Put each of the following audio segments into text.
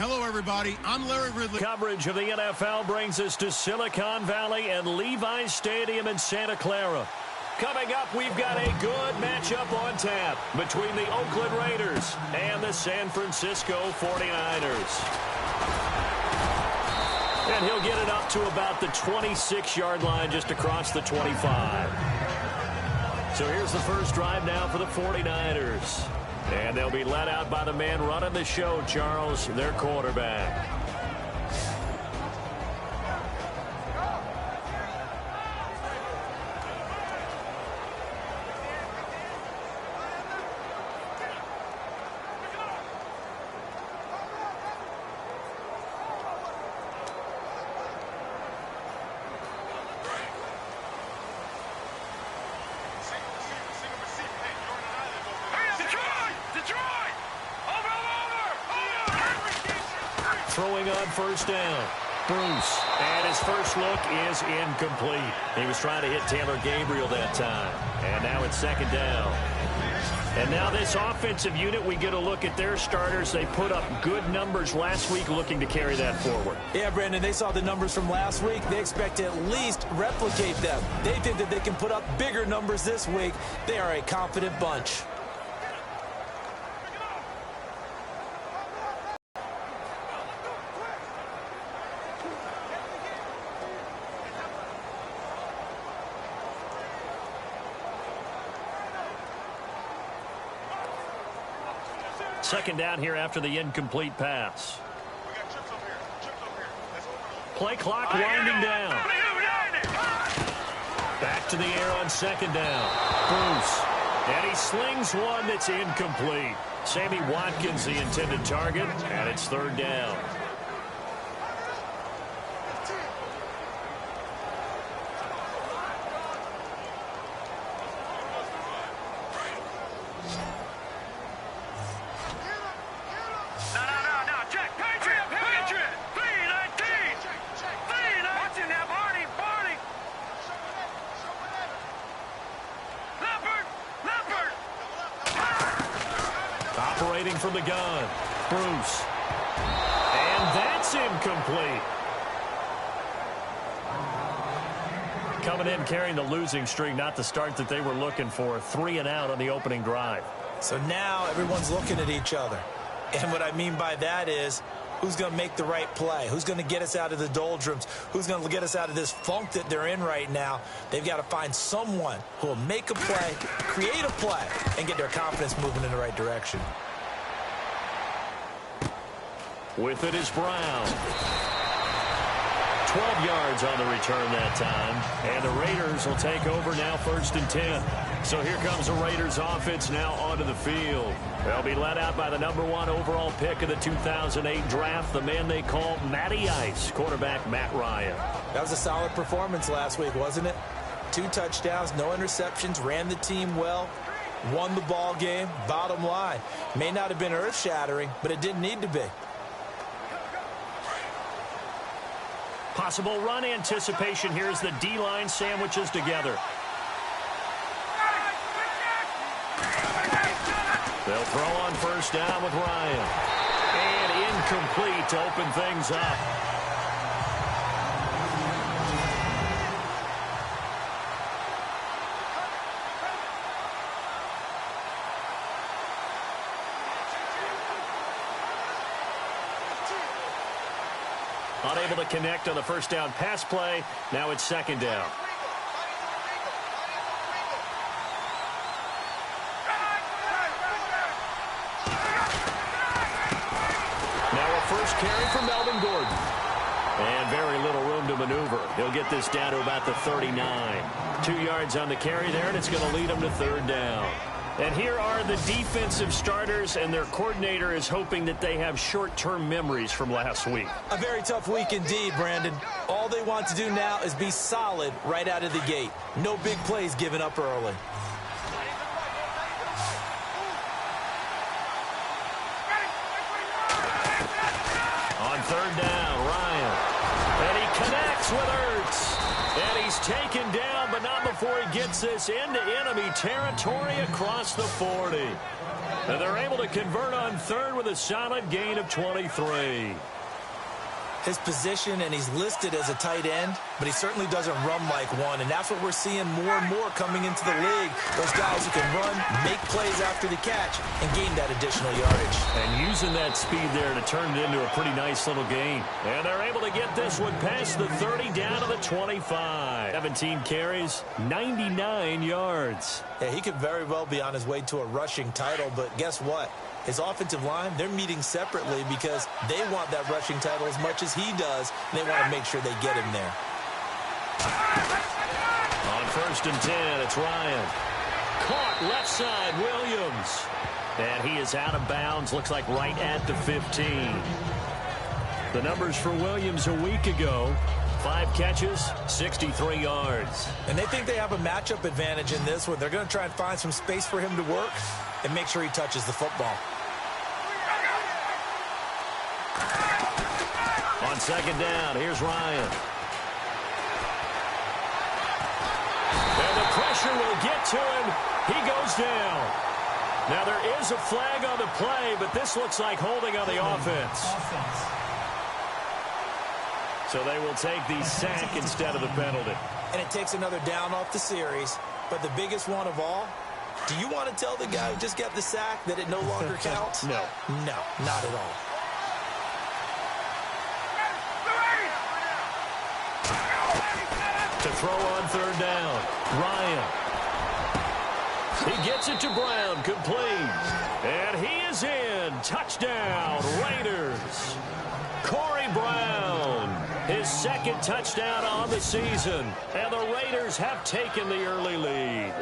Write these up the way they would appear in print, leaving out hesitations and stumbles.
Hello, everybody. I'm Larry Ridley. Coverage of the NFL brings us to Silicon Valley and Levi's Stadium in Santa Clara. Coming up, we've got a good matchup on tap between the Oakland Raiders and the San Francisco 49ers. And he'll get it up to about the 26-yard line just across the 25. So here's the first drive now for the 49ers. And they'll be led out by the man running the show, Charles, their quarterback. Throwing on first down. Bruce. And his first look is incomplete. He was trying to hit Taylor Gabriel that time. And now it's second down. And now this offensive unit, we get a look at their starters. They put up good numbers last week, looking to carry that forward. Yeah, Brandon, they saw the numbers from last week. They expect to at least replicate them. They think that they can put up bigger numbers this week. They are a confident bunch. Second down here after the incomplete pass. Play clock winding down. Back to the air on second down. Bruce. And he slings one that's incomplete. Sammy Watkins, the intended target, and it's third down. Operating from the gun, Bruce. And that's incomplete. Coming in carrying the losing streak, not the start that they were looking for. 3 and out on the opening drive. So now everyone's looking at each other. And what I mean by that is, who's going to make the right play? Who's going to get us out of the doldrums? Who's going to get us out of this funk that they're in right now? They've got to find someone who will make a play, create a play, and get their confidence moving in the right direction. With it is Brown. 12 yards on the return that time. And the Raiders will take over now, 1st and 10. So here comes the Raiders offense now onto the field. They'll be led out by the #1 overall pick of the 2008 draft, the man they call Matty Ice, quarterback Matt Ryan. That was a solid performance last week, wasn't it? 2 touchdowns, no interceptions, ran the team well, won the ball game. Bottom line, may not have been earth-shattering, but it didn't need to be. Possible run anticipation. Here's the D-line sandwiches together. They'll throw on first down with Ryan. And incomplete to open things up. Unable to connect on the first down pass play. Now it's second down. Now a first carry for Melvin Gordon. And very little room to maneuver. He'll get this down to about the 39. 2 yards on the carry there, and it's going to lead him to third down. And here are the defensive starters, and their coordinator is hoping that they have short-term memories from last week. A very tough week indeed, Brandon. All they want to do now is be solid right out of the gate. No big plays given up early. On third down, Ryan. And he connects with Ertz. And he's taken down, but not before he gets this into enemy territory across the 40. And they're able to convert on third with a solid gain of 23. His position, and he's listed as a tight end, but he certainly doesn't run like one, and that's what we're seeing more and more coming into the league. Those guys who can run, make plays after the catch, and gain that additional yardage. And using that speed there to turn it into a pretty nice little gain. And they're able to get this one past the 30 down to the 25. 17 carries, 99 yards. Yeah, he could very well be on his way to a rushing title, but guess what? His offensive line, they're meeting separately because they want that rushing title as much as he does, and they want to make sure they get him there. On 1st and 10, it's Ryan. Caught left side, Williams. And he is out of bounds, looks like right at the 15. The numbers for Williams a week ago: 5 catches, 63 yards. And they think they have a matchup advantage in this one. They're going to try and find some space for him to work and make sure he touches the football. On 2nd down, here's Ryan. And the pressure will get to him. He goes down. Now there is a flag on the play, but this looks like holding on the offense. So they will take the sack instead of the penalty. And it takes another down off the series. But the biggest one of all, do you want to tell the guy who just got the sack that it no longer counts? No. No, not at all. To throw on 3rd down, Ryan. He gets it to Brown, complete. And he is in. Touchdown, Raiders. Corey Brown, his 2nd touchdown on the season. And the Raiders have taken the early lead.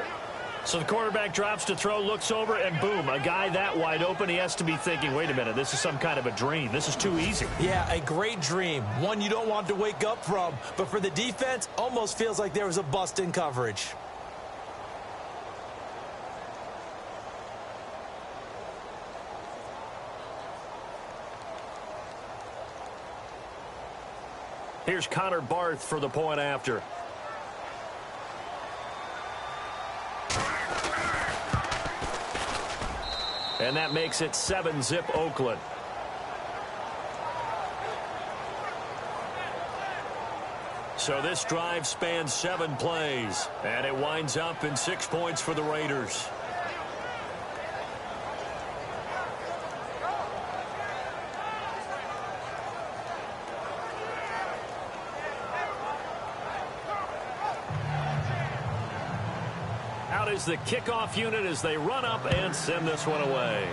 So the quarterback drops to throw, looks over, and boom, a guy that wide open, he has to be thinking, wait a minute, this is some kind of a dream. This is too easy. Yeah, a great dream. One you don't want to wake up from. But for the defense, almost feels like there was a bust in coverage. Here's Connor Barth for the point after. And that makes it 7-zip Oakland. So this drive spans 7 plays, and it winds up in 6 points for the Raiders. Out is the kickoff unit as they run up and send this one away.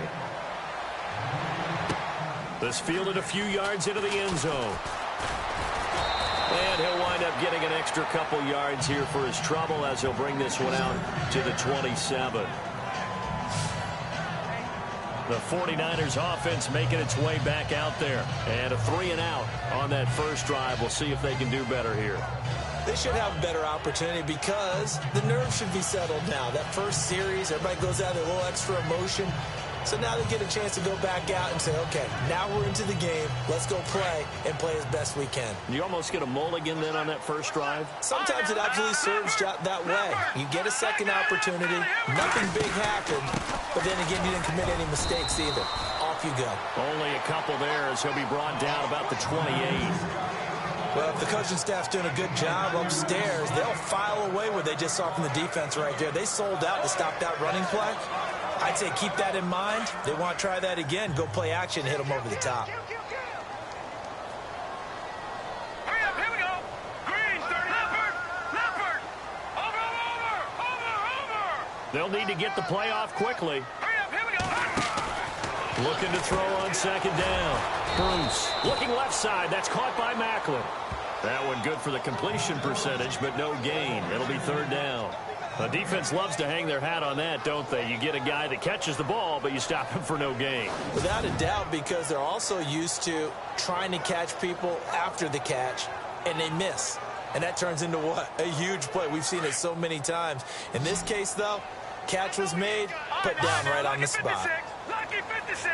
This fielded a few yards into the end zone. And he'll wind up getting an extra couple yards here for his trouble as he'll bring this one out to the 27. The 49ers offense making its way back out there. And a 3-and-out on that first drive. We'll see if they can do better here. They should have a better opportunity because the nerves should be settled now. That first series, everybody goes out with a little extra emotion. So now they get a chance to go back out and say, okay, now we're into the game. Let's go play and play as best we can. You almost get a mulligan then on that first drive? Sometimes it absolutely serves that way. You get a second opportunity. Nothing big happened. But then again, you didn't commit any mistakes either. Off you go. Only a couple there as he'll be brought down about the 28. Well, if the coaching staff's doing a good job upstairs, they'll file away what they just saw from the defense right there. They sold out to stop that running play. I'd say keep that in mind. They want to try that again. Go play action and hit them over the top. Hurry up, here we go. Green, Leopard. Over. They'll need to get the play off quickly. Hurry up, here we go. Looking to throw on 2nd down. Bruce looking left side. That's caught by Macklin. That one good for the completion percentage, but no gain. It'll be 3rd down. The defense loves to hang their hat on that, don't they? You get a guy that catches the ball, but you stop him for no gain. Without a doubt, because they're also used to trying to catch people after the catch, and they miss. And that turns into what? A huge play. We've seen it so many times. In this case, though, catch was made, put down right on the spot. Lucky 56.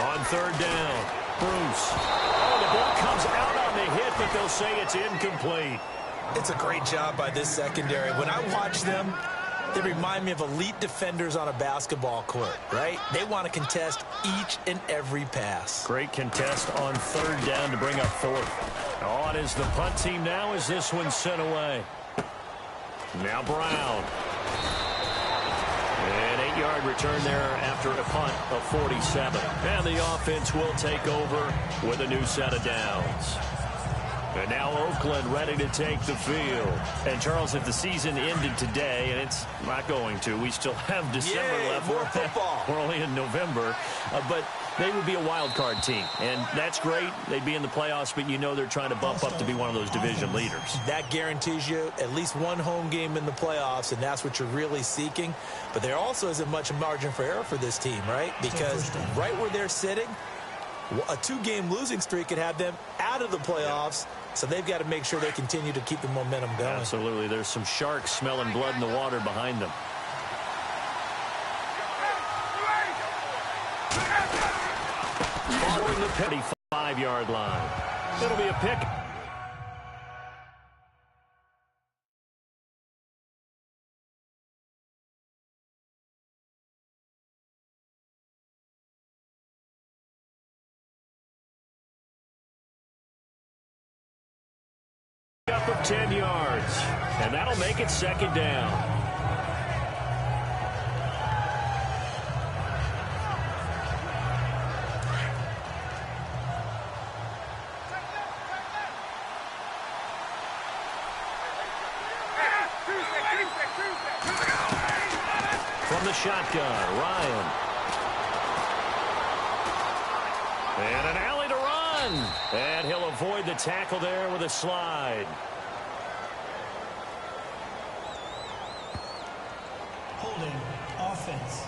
On 3rd down, Bruce. Oh, the ball comes out on the hit, but they'll say it's incomplete. It's a great job by this secondary. When I watch them, they remind me of elite defenders on a basketball court, right? They want to contest each and every pass. Great contest on third down to bring up fourth. On is the punt team now as this one's sent away. Now Brown. An 8-yard return there after a punt of 47. And the offense will take over with a new set of downs. And now Oakland ready to take the field. And, Charles, if the season ended today, and it's not going to, we still have December left. More football. We're only in November. But they would be a wild card team. And that's great. They'd be in the playoffs, but you know they're trying to bump up to be one of those division leaders. That guarantees you at least one home game in the playoffs, and that's what you're really seeking. But there also isn't much margin for error for this team, right? Because right where they're sitting, a 2-game losing streak could have them out of the playoffs. So they've got to make sure they continue to keep the momentum going. Absolutely. There's some sharks smelling blood in the water behind them. Following the 55-yard line. It'll be a pick. Up of 10 yards, and that'll make it second down. From the shotgun, Ryan. And an alley to run. And he'll avoid the tackle there with a slide. Holding offense.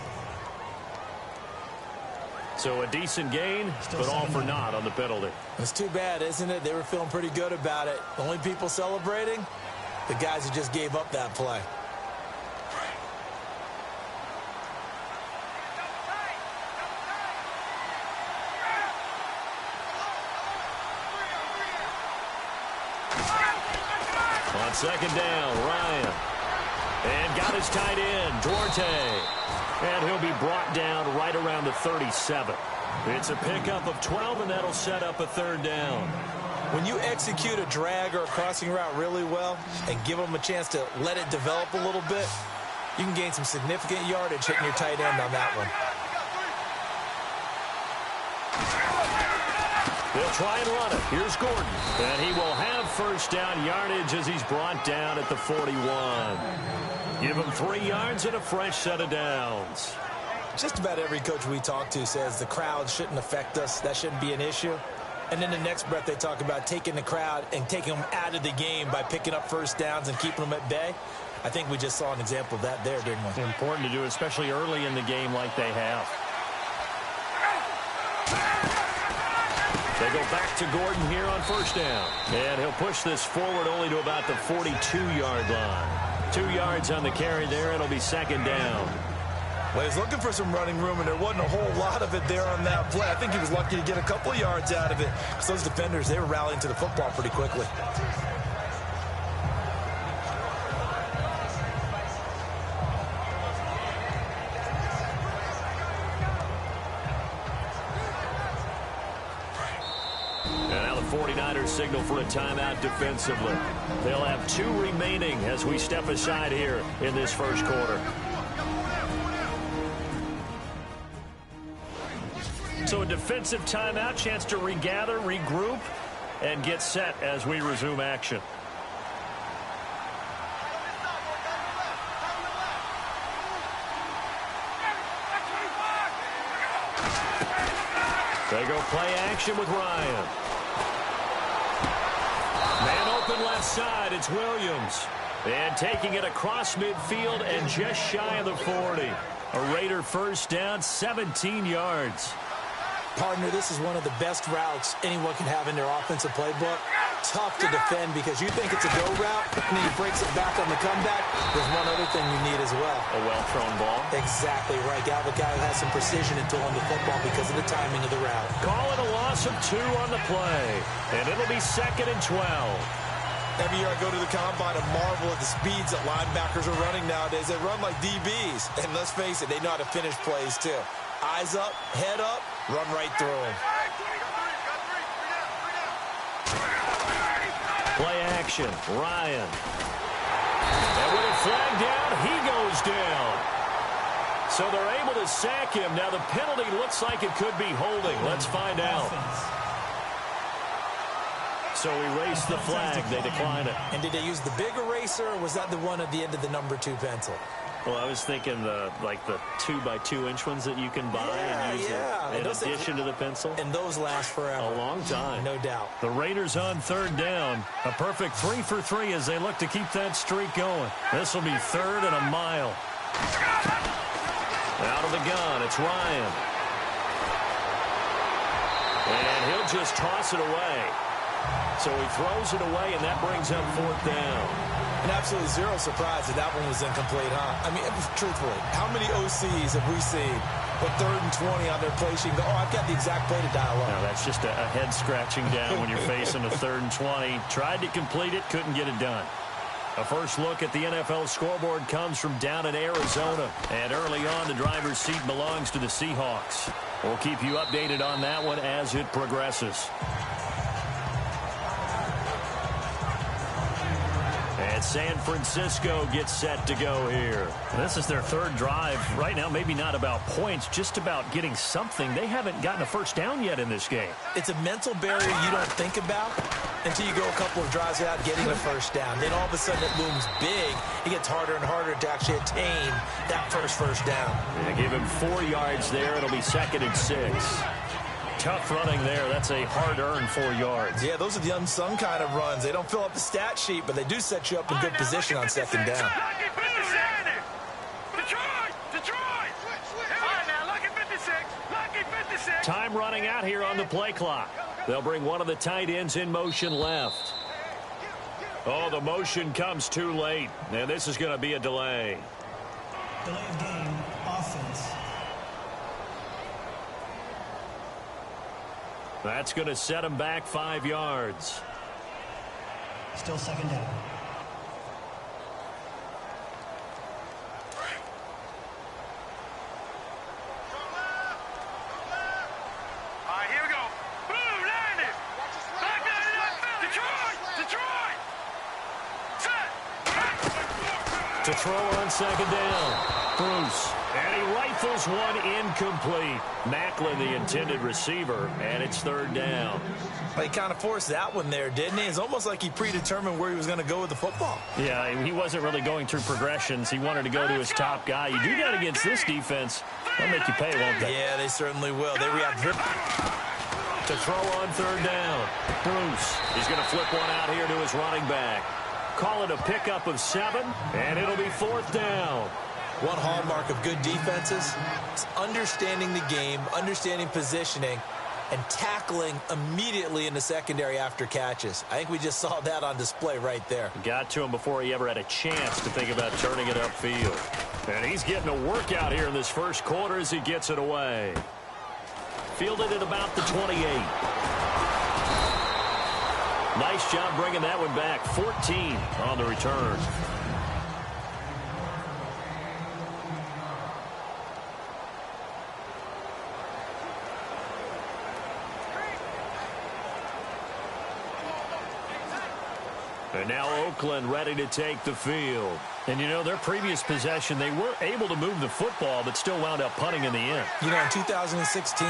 So a decent gain, but all for naught on the penalty. It's too bad, isn't it? They were feeling pretty good about it. The only people celebrating, the guys who just gave up that play. On second down, Ryan. And got his tight end, Duarte. And he'll be brought down right around the 37. It's a pickup of 12, and that'll set up a third down. When you execute a drag or a crossing route really well and give them a chance to let it develop a little bit, you can gain some significant yardage hitting your tight end on that one. They'll try and run it. Here's Gordon. And he will have first down yardage as he's brought down at the 41. Give him 3 yards and a fresh set of downs. Just about every coach we talk to says the crowd shouldn't affect us. That shouldn't be an issue. And in the next breath, they talk about taking the crowd and taking them out of the game by picking up first downs and keeping them at bay. I think we just saw an example of that there, didn't we? It's important to do, especially early in the game like they have. They go back to Gordon here on first down. And he'll push this forward only to about the 42-yard line. 2 yards on the carry there. It'll be second down. Well, he's looking for some running room, and there wasn't a whole lot of it there on that play. I think he was lucky to get a couple of yards out of it. Because those defenders, they were rallying to the football pretty quickly. And now the 49ers signal for a timeout defensively. They'll have 2 remaining as we step aside here in this first quarter. So a defensive timeout, chance to regather, regroup, and get set as we resume action. They go play action with Ryan. Man open left side, it's Williams. And taking it across midfield and just shy of the 40. A Raider first down, 17 yards. Partner, this is one of the best routes anyone can have in their offensive playbook. tough to defend because you think it's a go route, and then he breaks it back on the comeback. There's one other thing you need as well. A well-thrown ball. Exactly right. Got a guy who has some precision in throwing the football because of the timing of the route. Call it a loss of 2 on the play, and it'll be 2nd and 12. Every year I go to the combine and marvel at the speeds that linebackers are running nowadays. They run like DBs. And let's face it, they know how to finish plays too. Eyes up, head up, run right through them. Play action, Ryan. And with a flag down, he goes down. So they're able to sack him. Now the penalty looks like it could be holding. Let's find out. So erase the flag. They decline it. And did they use the big eraser, or was that the one at the end of the number 2 pencil? Well, I was thinking the 2x2-inch ones that you can buy and use in addition to the pencil. And those last forever. A long time. No doubt. The Raiders on 3rd down. A perfect 3 for 3 as they look to keep that streak going. This will be 3rd and a mile. Out of the gun, it's Ryan. And he'll just toss it away. So he throws it away, and that brings up 4th down. And absolutely zero surprise that that one was incomplete, huh? I mean, truthfully, how many OCs have we seen with 3rd and 20 on their play sheet and go, oh, I've got the exact play to dial up? No, that's just a head scratching down when you're facing a 3rd and 20. Tried to complete it, couldn't get it done. A first look at the NFL scoreboard comes from down in Arizona. And early on, the driver's seat belongs to the Seahawks. We'll keep you updated on that one as it progresses. And San Francisco gets set to go here. This is their 3rd drive. Right now, maybe not about points, just about getting something. They haven't gotten a first down yet in this game. It's a mental barrier you don't think about until you go a couple of drives without getting a first down. Then all of a sudden it looms big. It gets harder and harder to actually attain that first down. They give him 4 yards there. It'll be 2nd and 6. Tough running there. That's a hard-earned 4 yards. Yeah, those are the unsung kind of runs. They don't fill up the stat sheet, but they do set you up in good position on 2nd down. Time running out here on the play clock. They'll bring one of the tight ends in motion left. Oh, the motion comes too late. And this is going to be a delay. Delay of game, offense. That's going to set him back 5 yards. Still 2nd down. All right, here we go. Boom, landed. Back Detroit. Set. To throw on 2nd down. Bruce. And he rifles one incomplete. Macklin, the intended receiver, and it's 3rd down. Well, he kind of forced that one there, didn't he? It's almost like he predetermined where he was going to go with the football. Yeah, he wasn't really going through progressions. He wanted to go to his top guy. You do that against this defense, they'll make you pay, won't they? Yeah, they certainly will. They react. To throw on 3rd down. Bruce. He's going to flip one out here to his running back. Call it a pickup of 7, and it'll be 4th down. One hallmark of good defenses is understanding the game, understanding positioning, and tackling immediately in the secondary after catches. I think we just saw that on display right there. Got to him before he ever had a chance to think about turning it upfield. And he's getting a workout here in this first quarter as he gets it away. Fielded at about the 28. Nice job bringing that one back. 14 on the return. And now Oakland ready to take the field. And, you know, their previous possession, they were able to move the football, but still wound up punting in the end. You know, in 2016,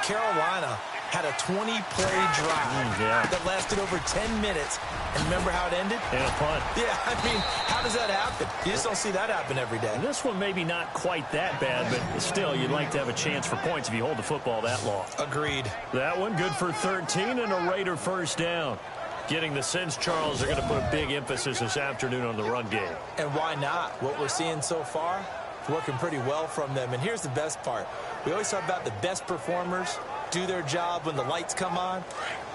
Carolina had a 20-play drive that lasted over 10 minutes. And remember how it ended? And a punt. Yeah, I mean, how does that happen? You just don't see that happen every day. And this one maybe not quite that bad, but still, you'd like to have a chance for points if you hold the football that long. Agreed. That one good for 13 and a Raider first down. Getting the sense, Charles, they're going to put a big emphasis this afternoon on the run game. And why not? What we're seeing so far, it's working pretty well from them. And here's the best part. We always talk about the best performers do their job when the lights come on.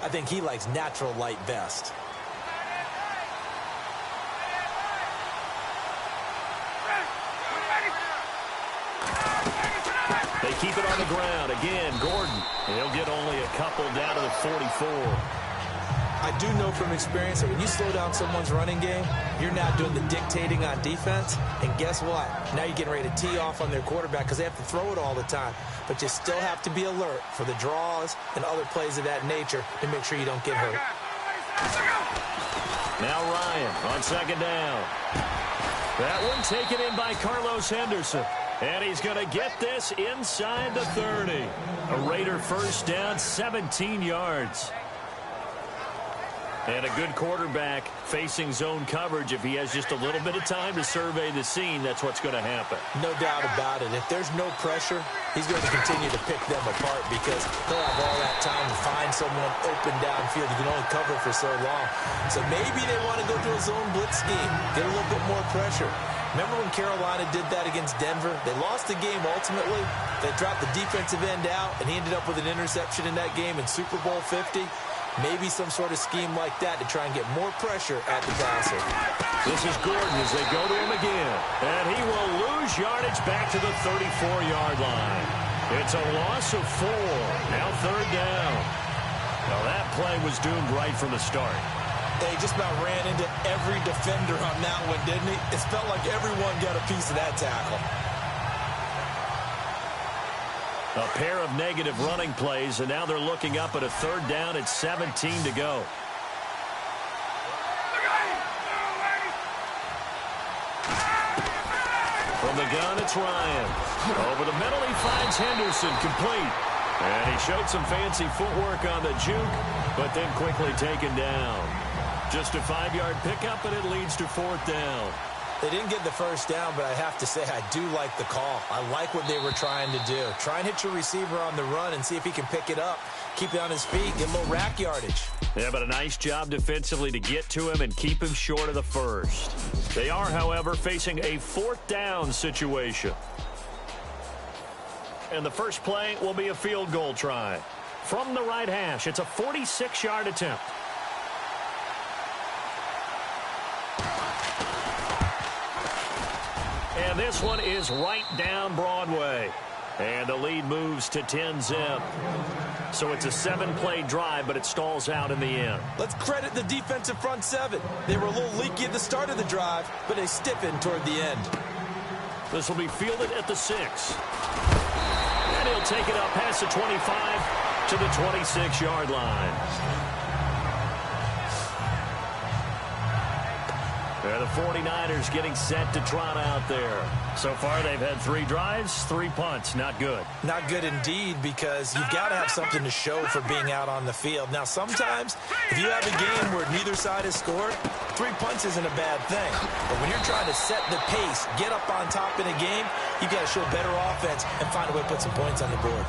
I think he likes natural light best. keep it on the ground. Again, Gordon. He'll get only a couple down to the 44. I do know from experience that when you slow down someone's running game, you're now doing the dictating on defense. And guess what? Now you're getting ready to tee off on their quarterback because they have to throw it all the time. But you still have to be alert for the draws and other plays of that nature to make sure you don't get hurt. Now Ryan on second down. That one taken in by Carlos Henderson. And he's going to get this inside the 30. A Raider first down, 17 yards. And a good quarterback facing zone coverage. If he has just a little bit of time to survey the scene, that's what's going to happen. No doubt about it. If there's no pressure, he's going to continue to pick them apart because he'll have all that time to find someone open downfield. You can only cover for so long. So maybe they want to go to a zone blitz scheme, get a little bit more pressure. Remember when Carolina did that against Denver? They lost the game ultimately. They dropped the defensive end out, and he ended up with an interception in that game in Super Bowl 50. Maybe some sort of scheme like that to try and get more pressure at the passer. This is Gordon as they go to him again. And he will lose yardage back to the 34-yard line. It's a loss of 4. Now third down. Now that play was doomed right from the start. They just about ran into every defender on that one, didn't he? It felt like everyone got a piece of that tackle. A pair of negative running plays, and now they're looking up at a third down at 17 to go. From the gun, it's Ryan. Over the middle, he finds Henderson, complete. And he showed some fancy footwork on the juke, but then quickly taken down. Just a 5-yard pickup, and it leads to fourth down. They didn't get the first down, but I have to say I do like the call. I like what they were trying to do. Try and hit your receiver on the run and see if he can pick it up. Keep it on his feet, get a little rack yardage. Yeah, but a nice job defensively to get to him and keep him short of the first. They are, however, facing a fourth down situation. And the first play will be a field goal try. From the right hash, it's a 46-yard attempt. And this one is right down Broadway. And the lead moves to 10-zip. So it's a 7-play drive, but it stalls out in the end. Let's credit the defensive front seven. They were a little leaky at the start of the drive, but they stiffened toward the end. This will be fielded at the 6. And he'll take it up past the 25 to the 26-yard line. And the 49ers getting set to trot out there. So far, they've had 3 drives, 3 punts. Not good. Not good indeed, because you've got to have something to show for being out on the field. Now, sometimes, if you have a game where neither side has scored, 3 punts isn't a bad thing. But when you're trying to set the pace, get up on top in a game, you've got to show better offense and find a way to put some points on the board.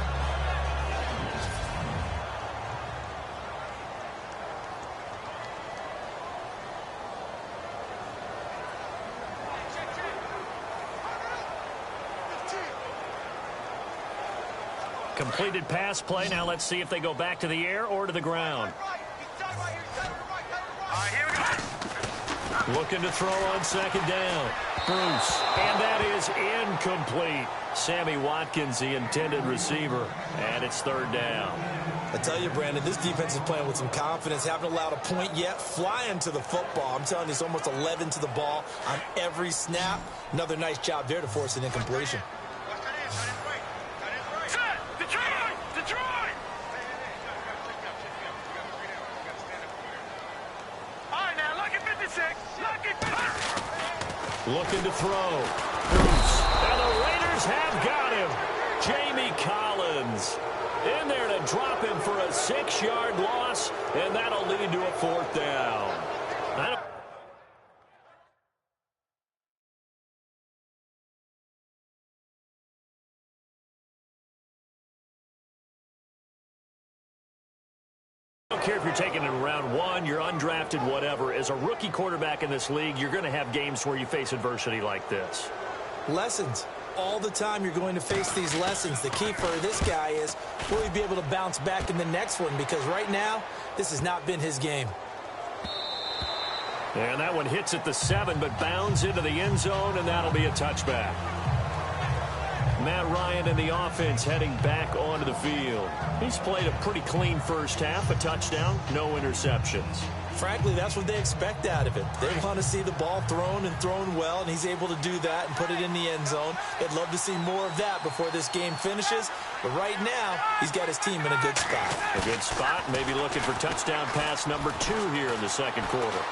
Completed pass play. Now let's see if they go back to the air or to the ground. Looking to throw on second down. Bruce. And that is incomplete. Sammy Watkins, the intended receiver. And it's third down. I tell you, Brandon, this defense is playing with some confidence. Haven't allowed a point yet. Flying to the football. I'm telling you, it's almost 11 to the ball on every snap. Another nice job there to force an incompletion. Looking to throw. Bruce. And the Raiders have got him. Jamie Collins in there to drop him for a 6-yard loss, and that'll lead to a fourth down. I don't care if you're taking it in round 1, you're undrafted, whatever. As a rookie quarterback in this league, you're going to have games where you face adversity like this. Lessons. All the time you're going to face these lessons. The key for this guy is, will he be able to bounce back in the next one? Because right now, this has not been his game. And that one hits at the 7, but bounds into the end zone, and that'll be a touchback. Matt Ryan and the offense heading back onto the field. He's played a pretty clean first half, a touchdown, no interceptions. Frankly, that's what they expect out of him. They want to see the ball thrown and thrown well, and he's able to do that and put it in the end zone. They'd love to see more of that before this game finishes. But right now, he's got his team in a good spot. A good spot, maybe looking for touchdown pass number 2 here in the second quarter.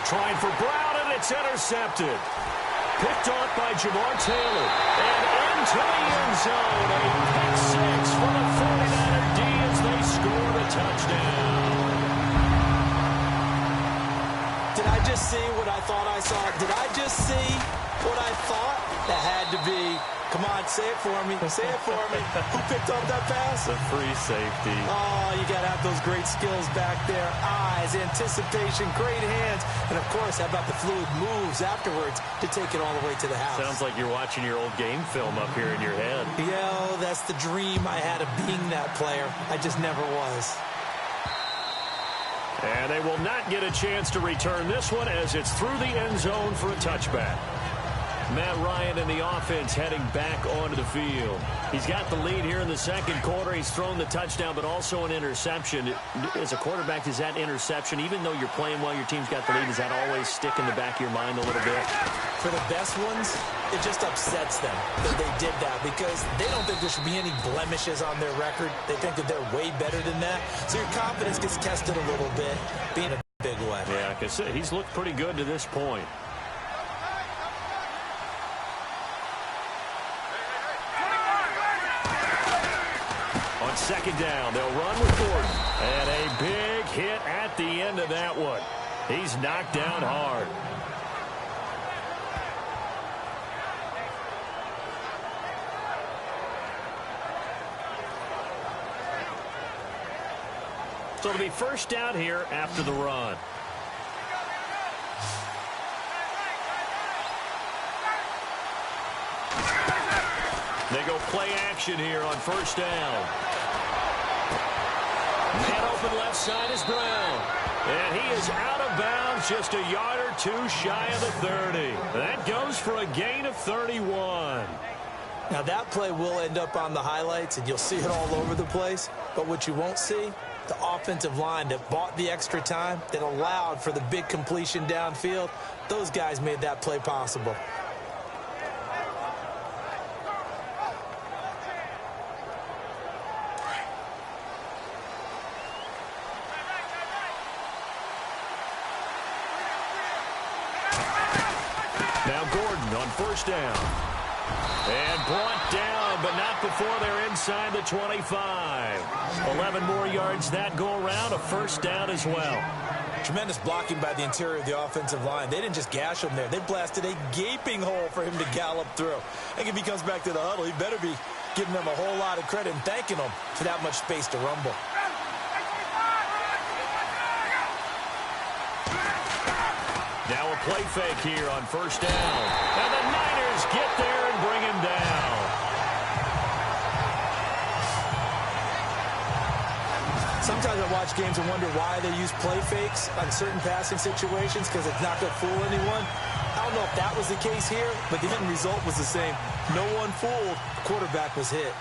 Trying for Brown, and it's intercepted. Picked off by Jamar Taylor. And into the end zone. A pick 6 for the 49er D as they score the touchdown. Did I just see what I thought I saw? Did I just see what I thought? That had to be. Come on, say it for me. Say it for me. Who picked up that pass? The free safety. Oh, you got to have those great skills back there. Eyes, anticipation, great hands. And, of course, how about the fluid moves afterwards to take it all the way to the house? Sounds like you're watching your old game film up here in your head. Yeah, that's the dream I had of being that player. I just never was. And they will not get a chance to return this one as it's through the end zone for a touchback. Matt Ryan and the offense heading back onto the field. He's got the lead here in the second quarter. He's thrown the touchdown, but also an interception. As a quarterback, does that interception, even though you're playing well, your team's got the lead, does that always stick in the back of your mind a little bit? For the best ones, it just upsets them that they did that because they don't think there should be any blemishes on their record. They think that they're way better than that. So your confidence gets tested a little bit, being a big way. Yeah, because he's looked pretty good to this point. Second down, they'll run with Gordon. And a big hit at the end of that one. He's knocked down hard. So it'll be first down here after the run. They go play action here on first down. Man open left side is Brown. And he is out of bounds just a yard or 2 shy of the 30. That goes for a gain of 31. Now that play will end up on the highlights and you'll see it all over the place. But what you won't see, the offensive line that bought the extra time, that allowed for the big completion downfield, those guys made that play possible. Now Gordon on first down. And brought down, but not before they're inside the 25. 11 more yards that go around, a first down as well. Tremendous blocking by the interior of the offensive line. They didn't just gash him there. They blasted a gaping hole for him to gallop through. I think if he comes back to the huddle, he better be giving them a whole lot of credit and thanking them for that much space to rumble. Now a play fake here on first down. And the Niners get there and bring him down. Sometimes I watch games and wonder why they use play fakes on certain passing situations because it's not going to fool anyone. I don't know if that was the case here, but the end result was the same. No one fooled. The quarterback was hit.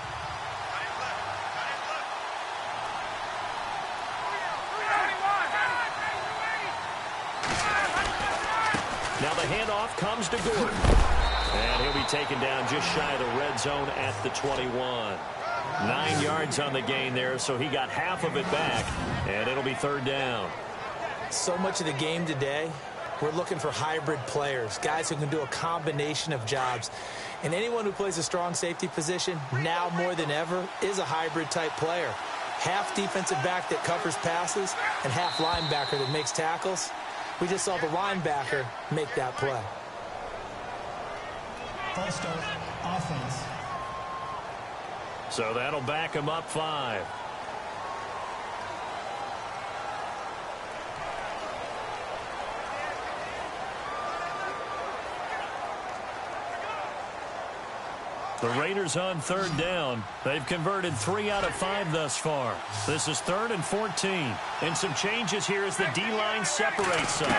Now the handoff comes to Gordon. And he'll be taken down just shy of the red zone at the 21. 9 yards on the gain there, so he got half of it back. And it'll be third down. So much of the game today, we're looking for hybrid players, guys who can do a combination of jobs. And anyone who plays a strong safety position, now more than ever, is a hybrid type player. Half defensive back that covers passes and half linebacker that makes tackles. We just saw the linebacker make that play. False start, offense. So that'll back him up 5. The Raiders on third down. They've converted 3 out of 5 thus far. This is 3rd and 14. And some changes here as the D-line separates some.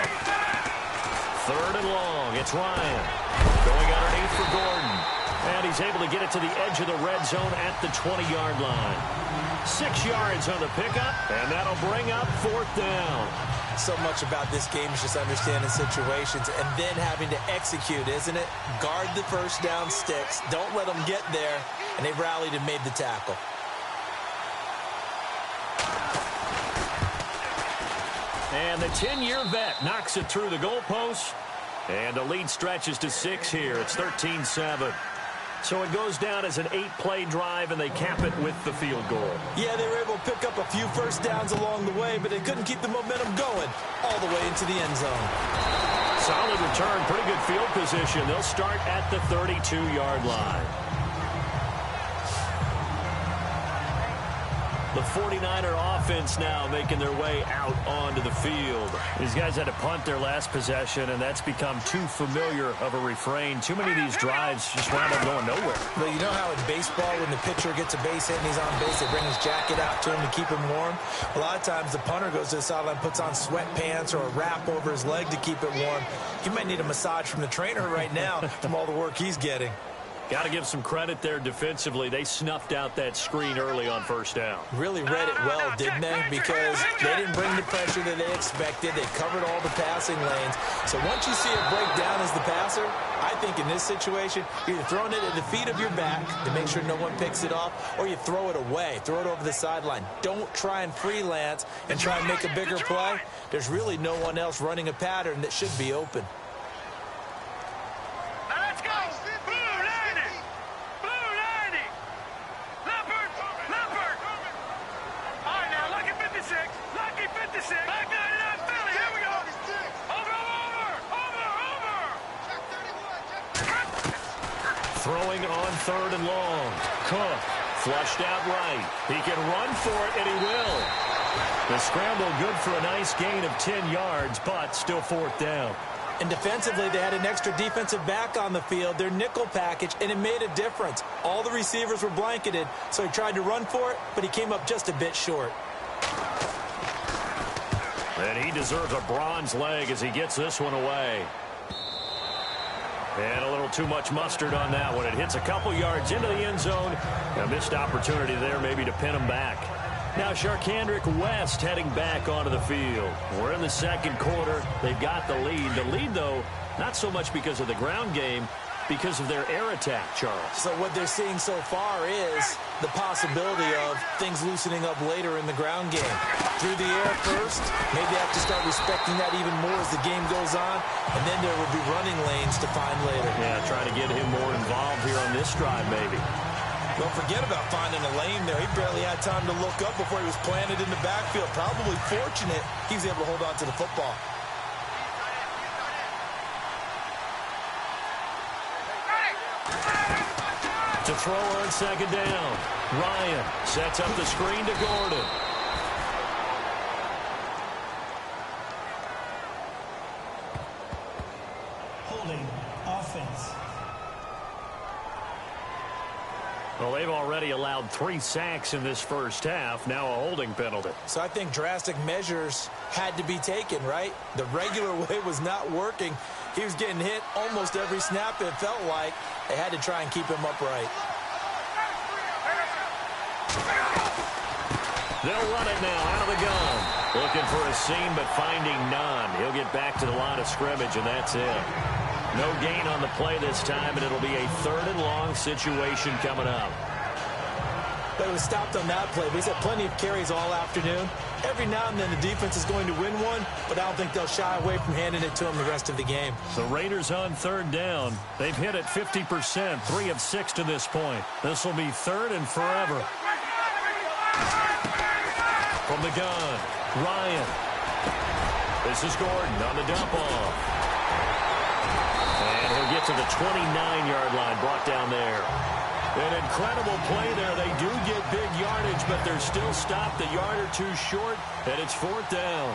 Third and long. It's Ryan. Going underneath for Gordon. And he's able to get it to the edge of the red zone at the 20-yard line. 6 yards on the pickup, and that'll bring up fourth down. So much about this game is just understanding situations and then having to execute, isn't it? Guard the first down sticks. Don't let them get there. And they rallied and made the tackle. And the 10-year vet knocks it through the goalpost. And the lead stretches to 6 here. It's 13-7. So it goes down as an 8-play drive, and they cap it with the field goal. Yeah, they were able to pick up a few first downs along the way, but they couldn't keep the momentum going all the way into the end zone. Solid return, pretty good field position. They'll start at the 32-yard line. The 49er offense now making their way out onto the field. These guys had to punt their last possession, and that's become too familiar of a refrain. Too many of these drives just wound up going nowhere. But you know how in baseball, when the pitcher gets a base hit and he's on base, they bring his jacket out to him to keep him warm? A lot of times the punter goes to the sideline, puts on sweatpants or a wrap over his leg to keep it warm. He might need a massage from the trainer right now from all the work he's getting. Got to give some credit there defensively. They snuffed out that screen early on first down. Really read it well, didn't they? Because they didn't bring the pressure that they expected. They covered all the passing lanes. So once you see it break down as the passer, I think in this situation, you're either throwing it at the feet of your back to make sure no one picks it off, or you throw it away, throw it over the sideline. Don't try and freelance and try and make a bigger play. There's really no one else running a pattern that should be open. Throwing on third and long. Cook flushed out right. He can run for it, and he will. The scramble good for a nice gain of 10 yards, but still fourth down. And defensively, they had an extra defensive back on the field, their nickel package, and it made a difference. All the receivers were blanketed, so he tried to run for it, but he came up just a bit short. And he deserves a bronze leg as he gets this one away. And a little too much mustard on that one. It hits a couple yards into the end zone. A missed opportunity there maybe to pin him back. Now Sharkandrick West heading back onto the field. We're in the second quarter. They've got the lead. The lead, though, not so much because of the ground game, because of their air attack, Charles. So what they're seeing so far is the possibility of things loosening up later in the ground game. Through the air first, maybe they have to start respecting that even more as the game goes on, and then there will be running lanes to find later. Yeah, trying to get him more involved here on this drive, maybe. Don't forget about finding a lane there. He barely had time to look up before he was planted in the backfield. Probably fortunate he was able to hold on to the football. To throw on second down. Ryan sets up the screen to Gordon. Holding offense. Well, they've already allowed 3 sacks in this first half. Now a holding penalty. So I think drastic measures had to be taken, right? The regular way was not working. He was getting hit almost every snap, it felt like. They had to try and keep him upright. They'll run it now out of the gun. Looking for a seam, but finding none. He'll get back to the line of scrimmage, and that's it. No gain on the play this time, and it'll be a third and long situation coming up. They was stopped on that play, but he's had plenty of carries all afternoon. Every now and then the defense is going to win one, but I don't think they'll shy away from handing it to him the rest of the game. The Raiders on third down. They've hit it 50%, 3 of 6 to this point. This will be third and forever. From the gun, Ryan. This is Gordon on the dump off. And he'll get to the 29-yard line, brought down there. An incredible play there. They do get big yardage, but they're still stopped a yard or two short, and it's fourth down.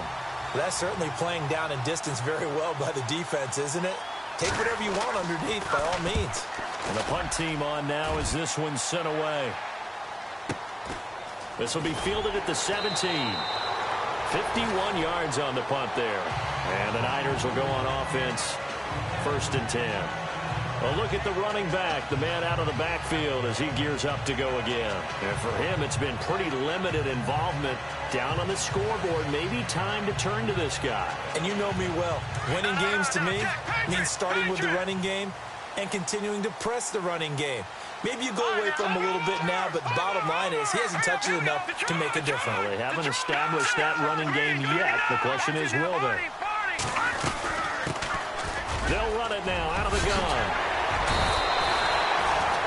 That's certainly playing down in distance very well by the defense, isn't it? Take whatever you want underneath, by all means. And the punt team on now as this one's sent away. This will be fielded at the 17. 51 yards on the punt there. And the Niners will go on offense 1st and 10. A look at the running back, the man out of the backfield as he gears up to go again. And for him, it's been pretty limited involvement down on the scoreboard. Maybe time to turn to this guy. And you know me well. Winning games to me means starting with the running game and continuing to press the running game. Maybe you go away from him a little bit now, but the bottom line is he hasn't touched it enough to make a difference. Well, they haven't established that running game yet. The question is, will they? They'll run it now out of the gun.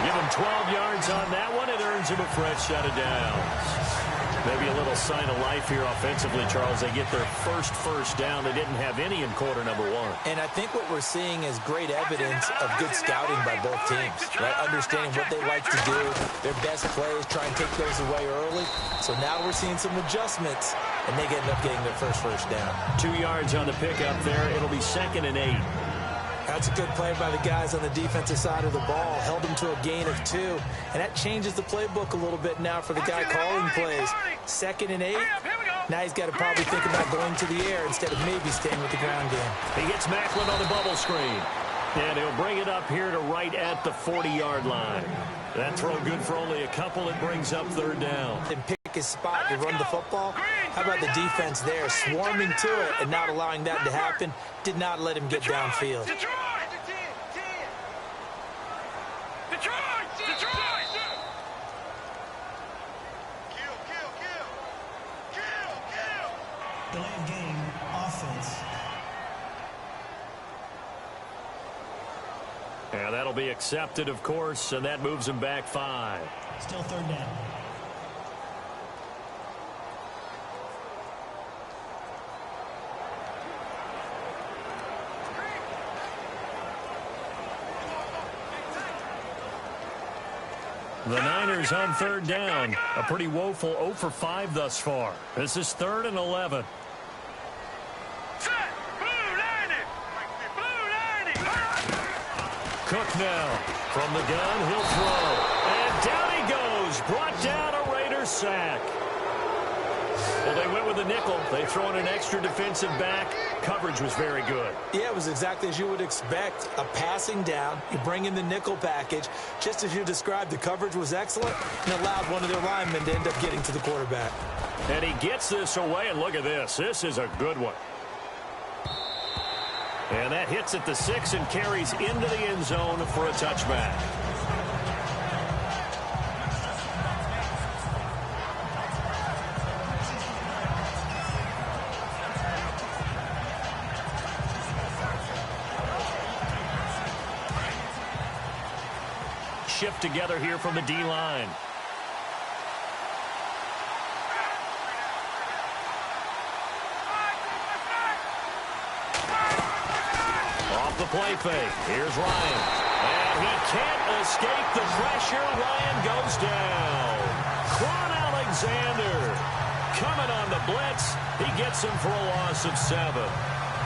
Give him 12 yards on that one. It earns him a fresh set of downs. Maybe a little sign of life here offensively, Charles. They get their first down. They didn't have any in quarter number 1. And I think what we're seeing is great evidence of good scouting by both teams, right? Understanding what they like to do, their best plays, try and take those away early. So now we're seeing some adjustments, and they end up getting their first down. 2 yards on the pickup there. It'll be 2nd and 8. That's a good play by the guys on the defensive side of the ball. Held them to a gain of 2. And that changes the playbook a little bit now for the guy calling plays. 2nd and 8. Now he's got to probably think about going to the air instead of maybe staying with the ground game. He gets Macklin on the bubble screen. And he'll bring it up here to right at the 40-yard line. That throw good for only a couple. It brings up 3rd down. And pick his spot to run the football. How about the defense there, swarming to it and not allowing that to happen? Did not let him get downfield. Delay of game, offense. Yeah, that'll be accepted, of course, and that moves him back 5. Still 3rd down. The Niners on 3rd down. A pretty woeful 0 for 5 thus far. This is 3rd and 11. Cook now from the gun. He'll throw. And down he goes. Brought down a Raider sack. Well, they went with a nickel. They throw in an extra defensive back. Coverage was very good. Yeah, it was exactly as you would expect. A passing down. You bring in the nickel package. Just as you described, the coverage was excellent and allowed one of their linemen to end up getting to the quarterback. And he gets this away, and look at this. This is a good one. And that hits at the 6 and carries into the end zone for a touchback. Shift together here from the D-line. Off the play fake. Here's Ryan. And he can't escape the pressure. Ryan goes down. Quan Alexander coming on the blitz. He gets him for a loss of 7.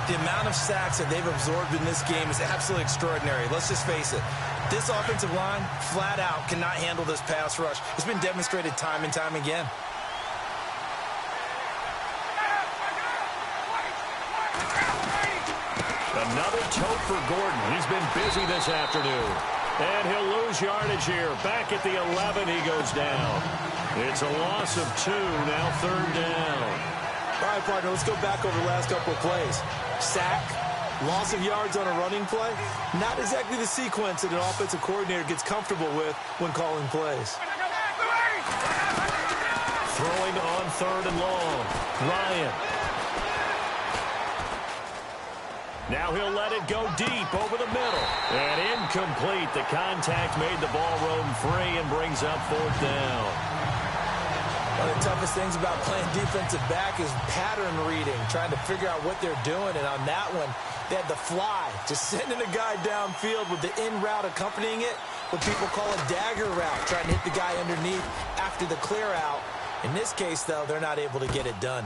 The amount of sacks that they've absorbed in this game is absolutely extraordinary. Let's just face it. This offensive line, flat out, cannot handle this pass rush. It's been demonstrated time and time again. Another tote for Gordon. He's been busy this afternoon. And he'll lose yardage here. Back at the 11, he goes down. It's a loss of 2, now 3rd down. All right, partner, let's go back over the last couple of plays. Sack, loss of yards on a running play. Not exactly the sequence that an offensive coordinator gets comfortable with when calling plays. Throwing on 3rd and long. Ryan. Now he'll let it go deep over the middle. And incomplete. The contact made the ball roam free and brings up 4th down. One of the toughest things about playing defensive back is pattern reading, trying to figure out what they're doing. And on that one, they had the fly, just sending a guy downfield with the in route accompanying it, what people call a dagger route, trying to hit the guy underneath after the clear out. In this case, though, they're not able to get it done.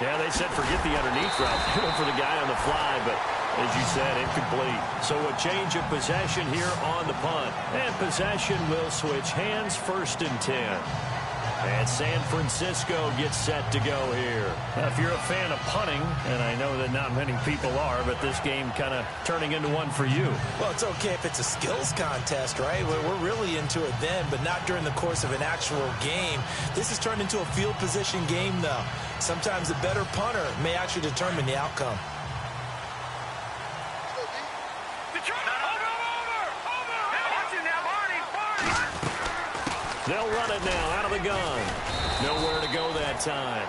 Yeah, they said forget the underneath route. They went for the guy on the fly, but as you said, incomplete. So a change of possession here on the punt. And possession will switch hands, 1st and 10. And San Francisco gets set to go here. Now, if you're a fan of punting, and I know that not many people are, but this game kind of turning into one for you. Well, it's okay if it's a skills contest, right? We're really into it then, but not during the course of an actual game. This has turned into a field position game, though. Sometimes the better punter may actually determine the outcome. They'll run it now out of the gun. Nowhere to go that time.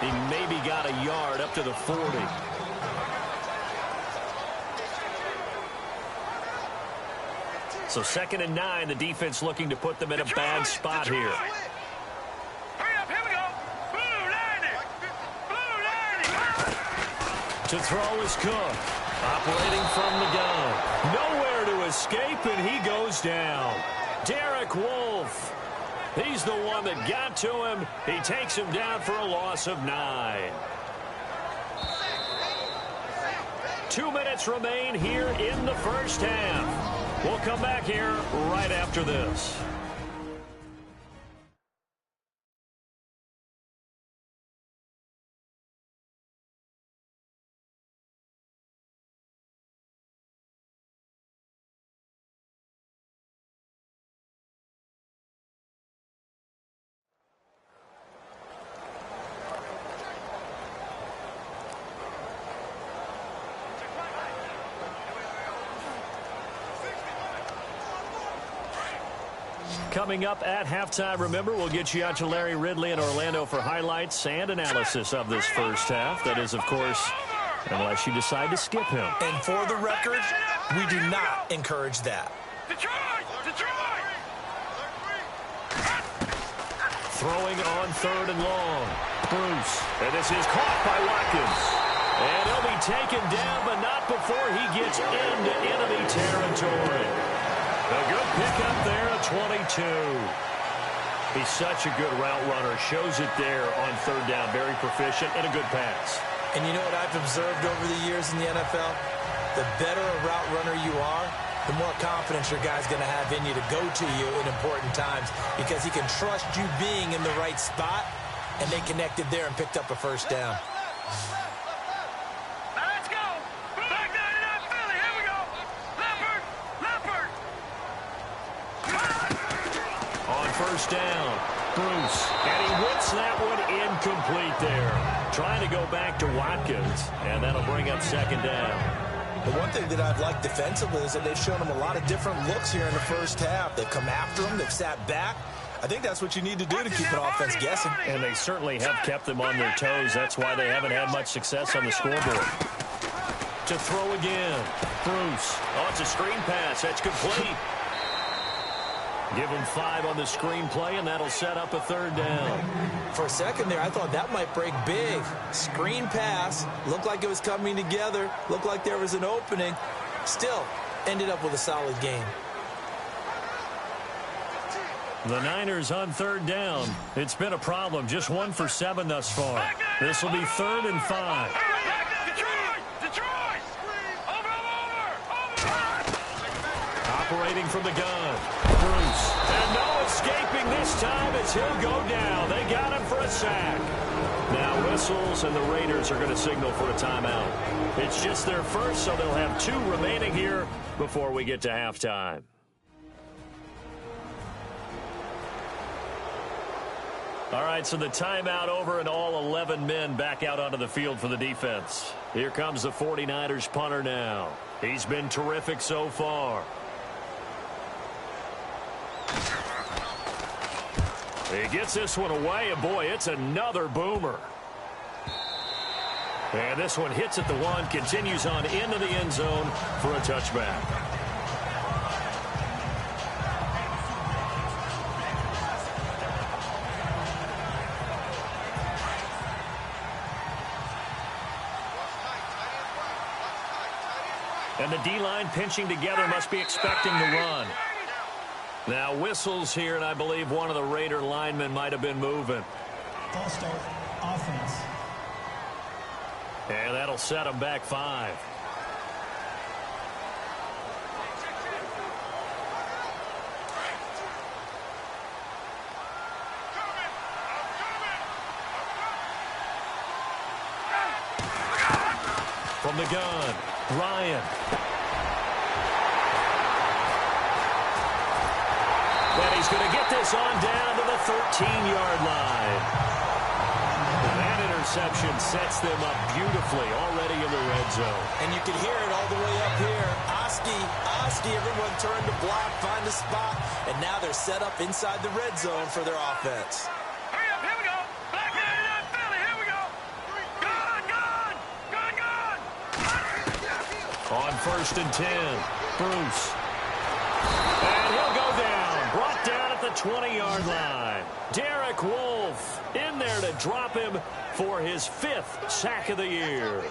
He maybe got a yard up to the 40. So 2nd and 9, the defense looking to put them in a bad spot here. Hurry up, here we go. Blue line. To throw is Cook. Operating from the gun. Nowhere to escape, and he goes down. Derek Wolfe. He's the one that got to him. He takes him down for a loss of 9. 2 minutes remain here in the first half. We'll come back here right after this. Coming up at halftime, remember, we'll get you out to Larry Ridley in Orlando for highlights and analysis of this first half. That is, of course, unless you decide to skip him. And for the record, we do not encourage that. Throwing on 3rd and long. Bruce. And this is caught by Watkins. And he'll be taken down, but not before he gets into enemy territory. A good pickup there at 22. He's such a good route runner. Shows it there on 3rd down. Very proficient and a good pass. And you know what I've observed over the years in the NFL? The better a route runner you are, the more confidence your guy's going to have in you to go to you in important times because he can trust you being in the right spot, and they connected there and picked up a first down. First down, Bruce, and he whips that one incomplete there. Trying to go back to Watkins, and that'll bring up 2nd down. The one thing that I've liked defensively is that they've shown him a lot of different looks here in the first half. They've come after him, they've sat back. I think that's what you need to do to keep an offense guessing. And they certainly have kept them on their toes. That's why they haven't had much success on the scoreboard. To throw again, Bruce. Oh, it's a screen pass. That's complete. Give him 5 on the screenplay, and that'll set up a 3rd down. For a second there, I thought that might break big. Screen pass. Looked like it was coming together. Looked like there was an opening. Still, ended up with a solid game. The Niners on 3rd down. It's been a problem. Just 1 for 7 thus far. This will be 3rd and 5. Operating from the gun. Bruce. And no escaping this time as he'll go down. They got him for a sack. Now whistles, and the Raiders are going to signal for a timeout. It's just their first, so they'll have 2 remaining here before we get to halftime. All right, so the timeout over, and all 11 men back out onto the field for the defense. Here comes the 49ers punter now. He's been terrific so far. He gets this one away, and boy, it's another boomer. And this one hits at the 1, continues on into the end zone for a touchback. And the D-line pinching together, must be expecting the run. Now whistles here, and I believe one of the Raider linemen might have been moving. False start, offense. And that'll set him back 5. From the gun, Ryan. And he's going to get this on down to the 13-yard line. That interception sets them up beautifully already in the red zone. And you can hear it all the way up here. Oski, everyone turned to block, find a spot, and now they're set up inside the red zone for their offense. Hurry up, here we go. Black 99 Philly, here we go. Gone. On 1st and 10, Bruce. And he'll go down. Brought down at the 20-yard line. Derek Wolfe in there to drop him for his 5th sack of the year.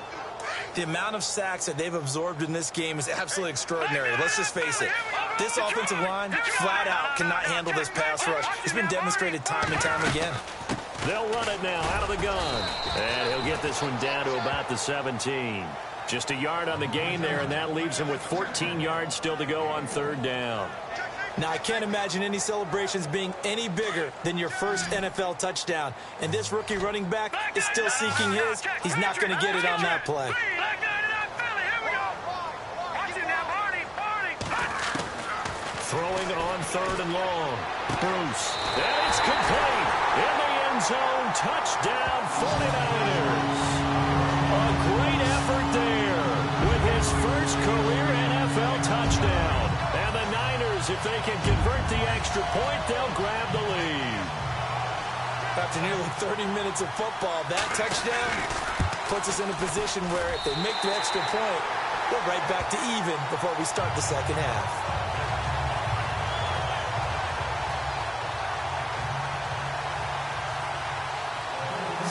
The amount of sacks that they've absorbed in this game is absolutely extraordinary. Let's just face it. This offensive line, flat out, cannot handle this pass rush. It's been demonstrated time and time again. They'll run it now out of the gun. And he'll get this one down to about the 17. Just a yard on the gain there, and that leaves him with 14 yards still to go on 3rd down. Now, I can't imagine any celebrations being any bigger than your first NFL touchdown. And this rookie running back is still seeking his. He's not going to get it on that play. Black 99 Philly, here we go. Watch it now, Barney. Throwing on 3rd and long. Bruce. And it's complete. In the end zone. Touchdown, 49ers. A great effort there with his first career NFL touchdown. And the Niners, if they can convert the extra point, they'll grab the lead. After nearly 30 minutes of football, that touchdown puts us in a position where if they make the extra point, we're right back to even before we start the second half.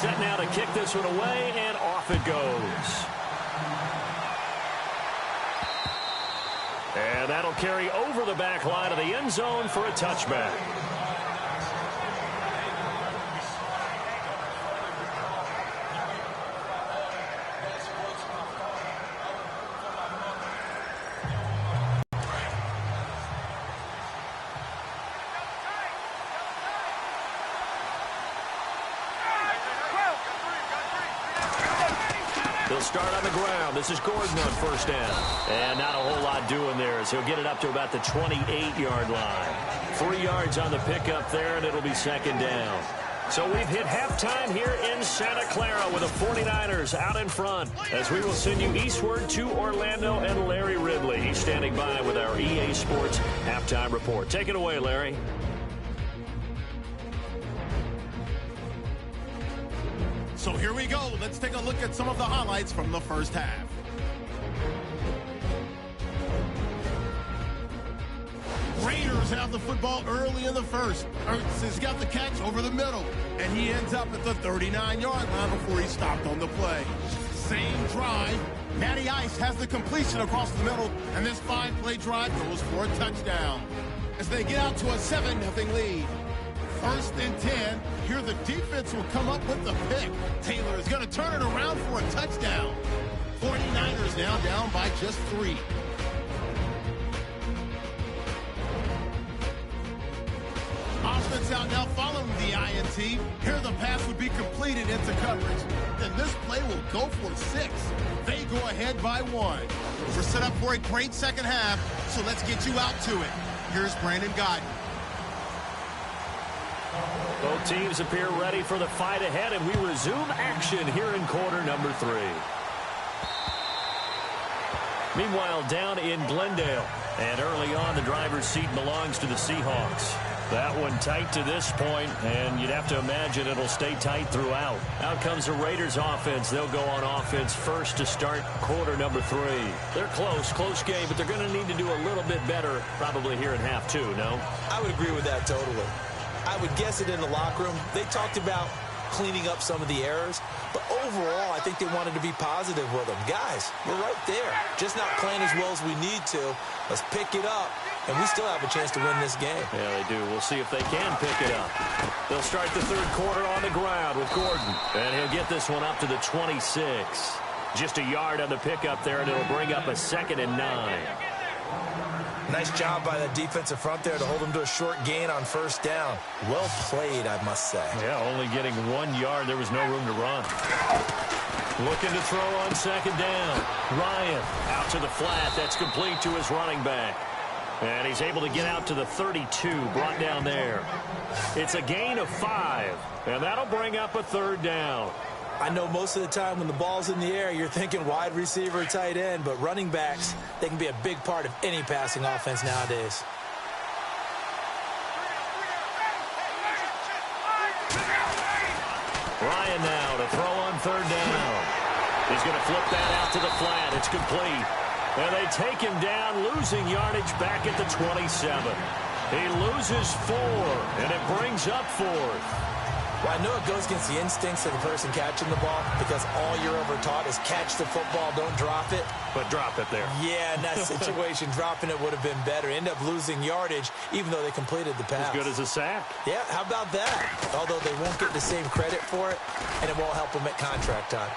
Set now to kick this one away, and off it goes. And that'll carry over the back line of the end zone for a touchback. He'll start on the ground. This is Gordon on 1st down. And not a whole lot doing there as he'll get it up to about the 28-yard line. 3 yards on the pickup there, and it'll be 2nd down. So we've hit halftime here in Santa Clara with the 49ers out in front as we will send you eastward to Orlando and Larry Ridley. He's standing by with our EA Sports halftime report. Take it away, Larry. So here we go. Let's take a look at some of the highlights from the first half. Raiders have the football early in the first. Ertz has got the catch over the middle, and he ends up at the 39-yard line before he stopped on the play. Same drive. Matty Ice has the completion across the middle, and this 5-play drive goes for a touchdown. As they get out to a 7-0 lead. 1st and 10. Here the defense will come up with the pick. Taylor is going to turn it around for a touchdown. 49ers now down by just 3. Offense out now following the INT. Here the pass would be completed into coverage. Then this play will go for 6. They go ahead by 1. We're set up for a great second half, so let's get you out to it. Here's Brandon Godden. Both teams appear ready for the fight ahead, and we resume action here in quarter number 3. Meanwhile, down in Glendale, and early on, the driver's seat belongs to the Seahawks. That one tight to this point, and you'd have to imagine it'll stay tight throughout. Out comes the Raiders offense. They'll go on offense first to start quarter number 3. They're close game, but they're going to need to do a little bit better probably here in half 2, no? I would agree with that totally. I would guess it in the locker room. They talked about cleaning up some of the errors, but overall, I think they wanted to be positive with them. Guys, we're right there. Just not playing as well as we need to. Let's pick it up, and we still have a chance to win this game. Yeah, they do. We'll see if they can pick it up. They'll start the 3rd quarter on the ground with Gordon, and he'll get this one up to the 26. Just a yard on the pickup there, and it'll bring up a 2nd and 9. Nice job by the defensive front there to hold him to a short gain on 1st down. Well played, I must say. Yeah, only getting 1 yard. There was no room to run. Looking to throw on second down. Ryan out to the flat. That's complete to his running back. And he's able to get out to the 32, brought down there. It's a gain of 5, and that'll bring up a third down. I know most of the time when the ball's in the air, you're thinking wide receiver, tight end, but running backs, they can be a big part of any passing offense nowadays. Ryan now to throw on third down. He's going to flip that out to the flat. It's complete. And they take him down, losing yardage back at the 27. He loses 4, and it brings up 4th. Well, I know it goes against the instincts of the person catching the ball because all you're ever taught is catch the football, don't drop it. But drop it there. Yeah, in that situation, dropping it would have been better. End up losing yardage, even though they completed the pass. As good as a sack. Yeah, how about that? Although they won't get the same credit for it, and it won't help them at contract time.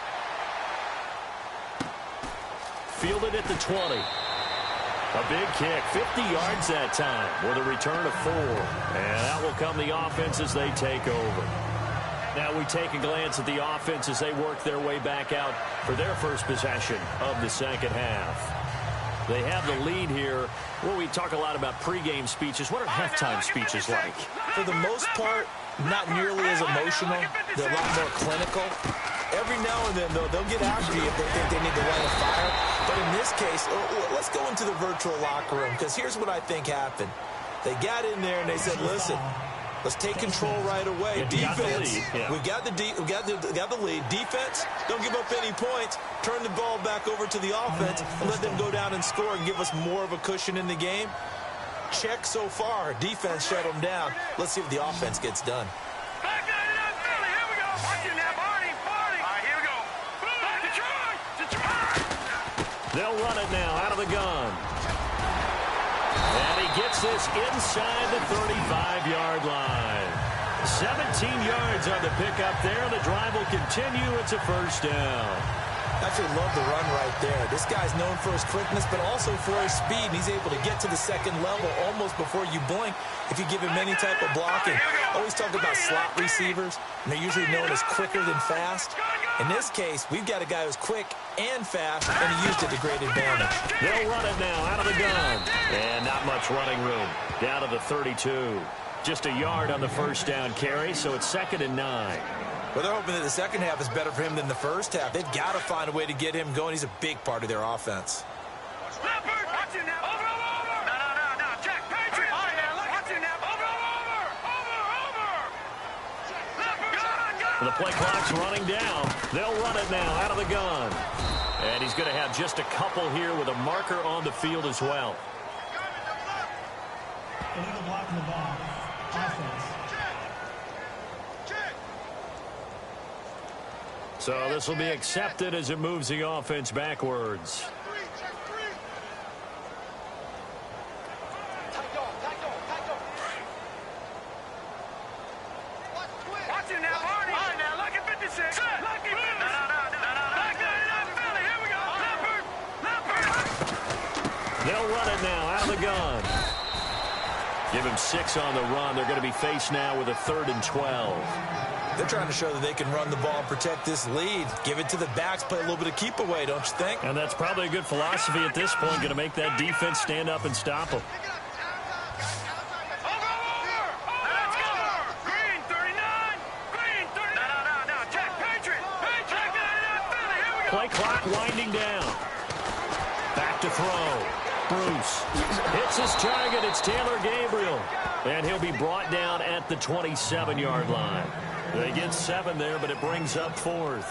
Fielded at the 20. A big kick, 50 yards that time with a return of 4. And that will come the offense as they take over. Now we take a glance at the offense as they work their way back out for their first possession of the second half. They have the lead here. Well, we talk a lot about pregame speeches. What are halftime speeches like? For the most part, not nearly as emotional. They're a lot more clinical. Every now and then, though, they'll get after you if they think they need to light a fire. But in this case, let's go into the virtual locker room, because here's what I think happened. They got in there and they said, listen, let's take control right away. Defense, we got the lead. Defense, don't give up any points. Turn the ball back over to the offense and let them go down and score and give us more of a cushion in the game. Check so far. Defense shut them down. Let's see if the offense gets done. They'll run it now out of the gun. And he gets this inside the 35-yard line. 17 yards on the pickup there. The drive will continue. It's a first down. I actually love the run right there. This guy's known for his quickness, but also for his speed. He's able to get to the second level almost before you blink if you give him any type of blocking. Always talk about slot receivers, and they're usually known as quicker than fast. In this case, we've got a guy who's quick and fast, and he used it to great advantage. They'll run it now out of the gun. And not much running room. Down to the 32. Just a yard on the first down carry, so it's 2nd and 9. Well, they're hoping that the second half is better for him than the first half. They've got to find a way to get him going. He's a big part of their offense. The play clock's running down. They'll run it now out of the gun. And he's going to have just a couple here with a marker on the field as well. Illegal blocking the ball. Offense. So this will be accepted as it moves the offense backwards. They'll run it now out of the gun. Give him 6 on the run. They're going to be faced now with a 3rd and 12. They're trying to show that they can run the ball and protect this lead. Give it to the backs, play a little bit of keep away, don't you think? And that's probably a good philosophy at this point, going to make that defense stand up and stop them. Play clock winding down. Back to throw. Bruce hits his target. It's Taylor Gabriel. And he'll be brought down at the 27-yard line. They get 7 there, but it brings up 4th.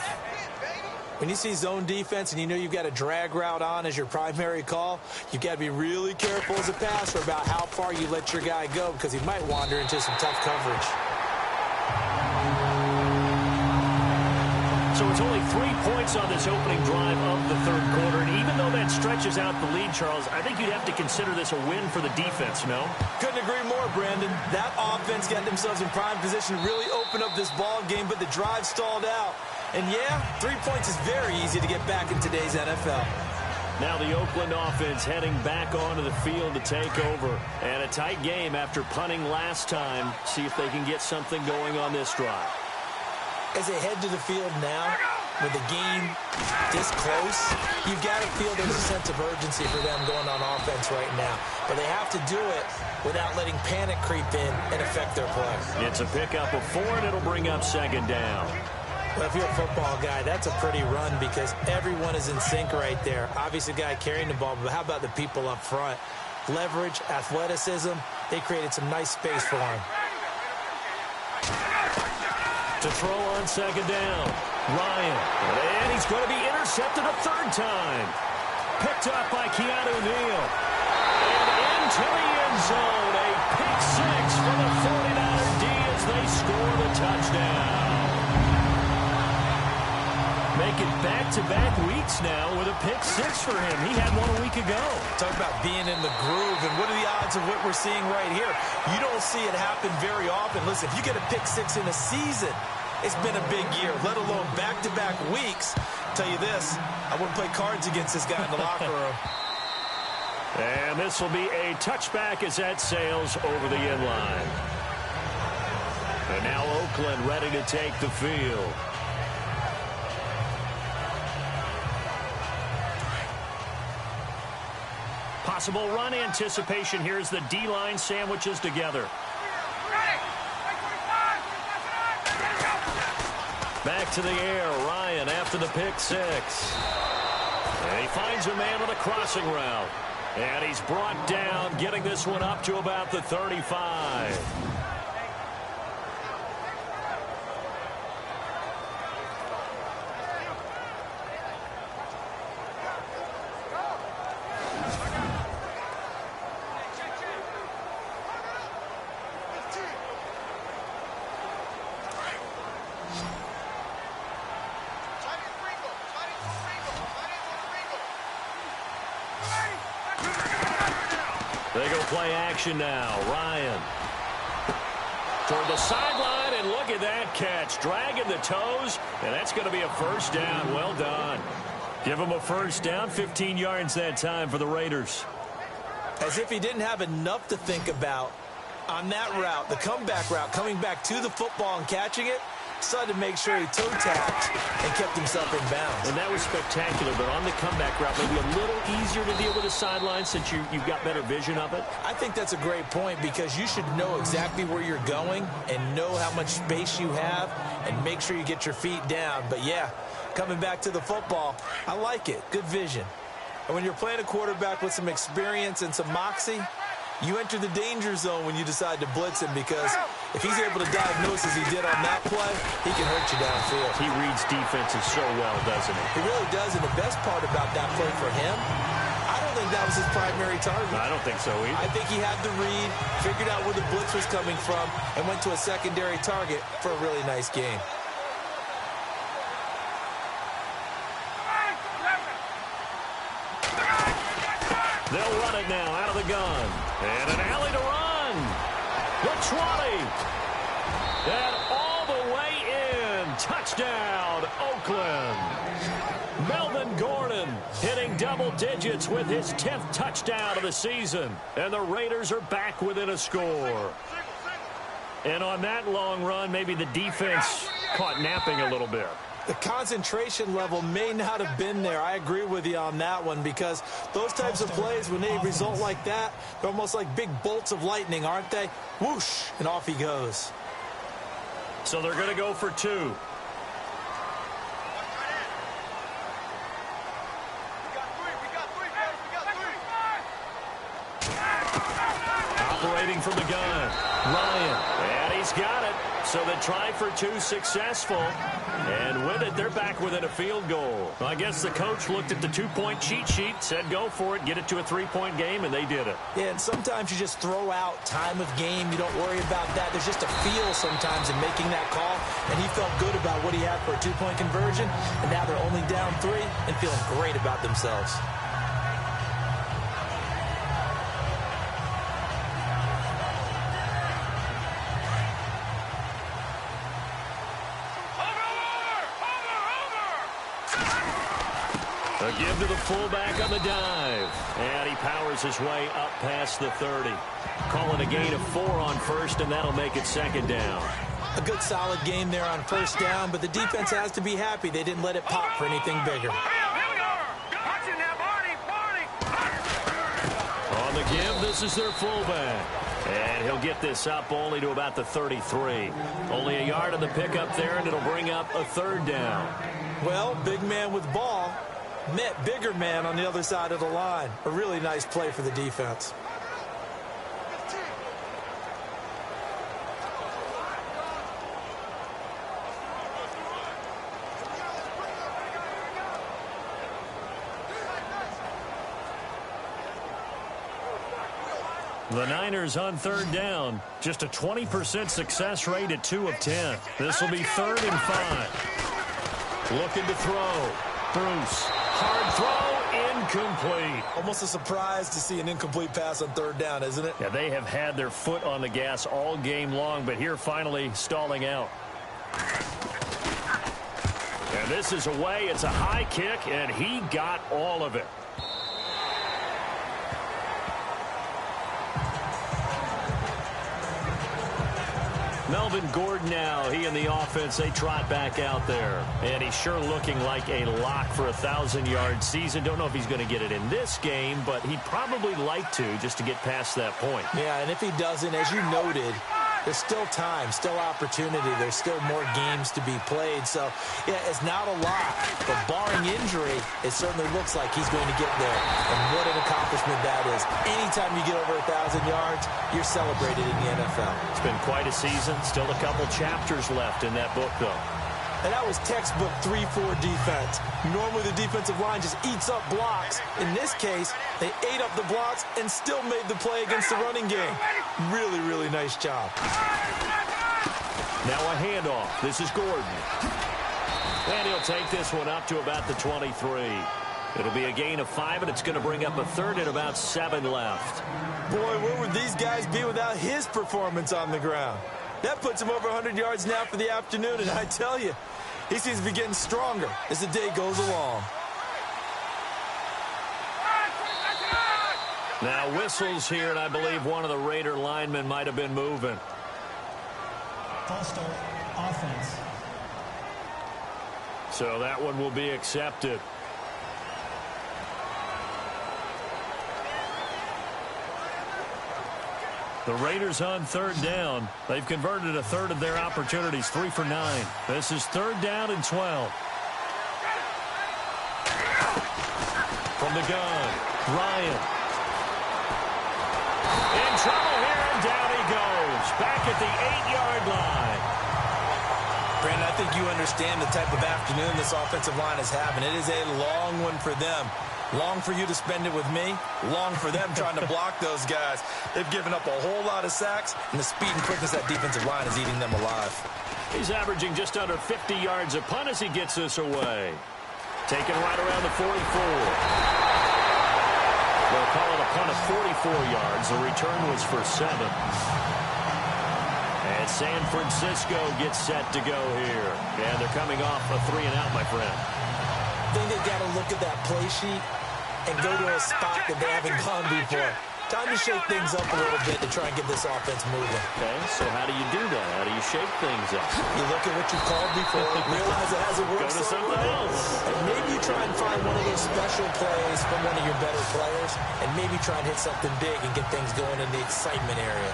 When you see zone defense and you know you've got a drag route on as your primary call, you've got to be really careful as a passer about how far you let your guy go because he might wander into some tough coverage. So it's only 3 points on this opening drive of the third quarter. And even though that stretches out the lead, Charles, I think you'd have to consider this a win for the defense, no? Couldn't agree more, Brandon. That offense got themselves in prime position to really open up this ball game, but the drive stalled out. And yeah, 3 points is very easy to get back in today's NFL. Now the Oakland offense heading back onto the field to take over. And a tight game after punting last time. See if they can get something going on this drive. As they head to the field now, with the game this close, you've got to feel there's a sense of urgency for them going on offense right now. But they have to do it without letting panic creep in and affect their play. It's a pickup of 4, and it'll bring up 2nd down. Well, if you're a football guy, that's a pretty run because everyone is in sync right there. Obviously, the guy carrying the ball, but how about the people up front? Leverage, athleticism, they created some nice space for him. To throw on 2nd down, Ryan. And he's going to be intercepted a 3rd time. Picked up by Keanu Neal. And into the end zone, a pick 6 for the 49er D as they score the touchdown. Make it back-to-back weeks now with a pick 6 for him. He had one a week ago. Talk about being in the groove, and what are the odds of what we're seeing right here? You don't see it happen very often. Listen, if you get a pick 6 in a season, it's been a big year, let alone back-to-back weeks. I'll tell you this, I wouldn't play cards against this guy in the locker room. And this will be a touchback as that sails over the inline. And now Oakland ready to take the field. Possible run anticipation. Here's the D-line sandwiches together. Back to the air. Ryan after the pick 6. And he finds a man on a crossing route. And he's brought down, getting this one up to about the 35. They go play action now. Ryan toward the sideline, and look at that catch. Dragging the toes, and that's going to be a 1st down. Well done. Give him a 1st down, 15 yards that time for the Raiders. As if he didn't have enough to think about on that route, the comeback route, coming back to the football and catching it, decided to make sure he toe-tapped and kept himself in bounds. And that was spectacular, but on the comeback route, maybe a little easier to deal with the sideline since you've got better vision of it? I think that's a great point because you should know exactly where you're going and know how much space you have and make sure you get your feet down. But, yeah, coming back to the football, I like it. Good vision. And when you're playing a quarterback with some experience and some moxie, you enter the danger zone when you decide to blitz him because if he's able to diagnose as he did on that play, he can hurt you downfield. He reads defenses so well, doesn't he? He really does, and the best part about that play for him, I don't think that was his primary target. I don't think so either. I think he had the read, figured out where the blitz was coming from, and went to a secondary target for a really nice game. They'll run it now out of the gun. And an alley to run. The 20. And all the way in. Touchdown, Oakland. Melvin Gordon hitting double digits with his 10th touchdown of the season. And the Raiders are back within a score. And on that long run, maybe the defense caught napping a little bit. The concentration level may not have been there. I agree with you on that one because those types of plays, when they result like that, they're almost like big bolts of lightning, aren't they? Whoosh, and off he goes. So they're going to go for 2. Operating from the gun, Ryan, and he's got it. So the try for 2 successful, and with it, they're back within a field goal. Well, I guess the coach looked at the 2-point cheat sheet, said go for it, get it to a 3-point game, and they did it. Yeah, and sometimes you just throw out time of game. You don't worry about that. There's just a feel sometimes in making that call, and he felt good about what he had for a 2-point conversion, and now they're only down 3 and feeling great about themselves. A give to the fullback on the dive. And he powers his way up past the 30. Calling a gain of 4 on 1st, and that'll make it 2nd down. A good solid game there on first down, but the defense has to be happy they didn't let it pop for anything bigger. On the give, this is their fullback. And he'll get this up only to about the 33. Only a yard on the pickup there, and it'll bring up a third down. Well, big man with ball met bigger man on the other side of the line. A really nice play for the defense. The Niners on third down. Just a 20% success rate at 2 of 10. This will be 3rd and 5. Looking to throw. Bruce. Hard throw. Incomplete. Almost a surprise to see an incomplete pass on third down, isn't it? Yeah, they have had their foot on the gas all game long, but here finally stalling out. And this is away. It's a high kick, and he got all of it. Melvin Gordon now, he and the offense, they trot back out there. And he's sure looking like a lock for a 1,000-yard season. Don't know if he's going to get it in this game, but he'd probably like to just to get past that point. Yeah, and if he doesn't, as you noted, there's still time, still opportunity. There's still more games to be played. So, yeah, it's not a lot. But barring injury, it certainly looks like he's going to get there. And what an accomplishment that is. Anytime you get over 1,000 yards, you're celebrated in the NFL. It's been quite a season. Still a couple chapters left in that book, though. And that was textbook 3-4 defense. Normally the defensive line just eats up blocks. In this case, they ate up the blocks and still made the play against the running game. Really, really nice job. Now a handoff. This is Gordon. And he'll take this one up to about the 23. It'll be a gain of 5, and it's going to bring up a 3rd and about 7 left. Boy, where would these guys be without his performance on the ground? That puts him over 100 yards now for the afternoon, and I tell you, he seems to be getting stronger as the day goes along. Now whistles here, and I believe one of the Raider linemen might have been moving. False start, offense. So that one will be accepted. The Raiders on third down. They've converted a third of their opportunities, 3 for 9. This is 3rd down and 12. From the gun, Ryan. In trouble here, and down he goes. Back at the 8-yard line. Brandon, I think you understand the type of afternoon this offensive line is having. It is a long one for them. Long for you to spend it with me. Long for them trying to block those guys. They've given up a whole lot of sacks, and the speed and quickness of that defensive line is eating them alive. He's averaging just under 50 yards a punt as he gets this away. Taken right around the 44. They'll call it a punt of 44 yards. The return was for 7. And San Francisco gets set to go here. And they're coming off a 3-and-out, my friend. I think they've got to look at that play sheet and go to a spot that they haven't gone before. Time to shake things up a little bit to try and get this offense moving. Okay, so how do you do that? How do you shake things up? You look at what you've called before, realize it hasn't worked. Go to something else. And maybe you try and find one of those special plays from one of your better players, and maybe try and hit something big and get things going in the excitement area.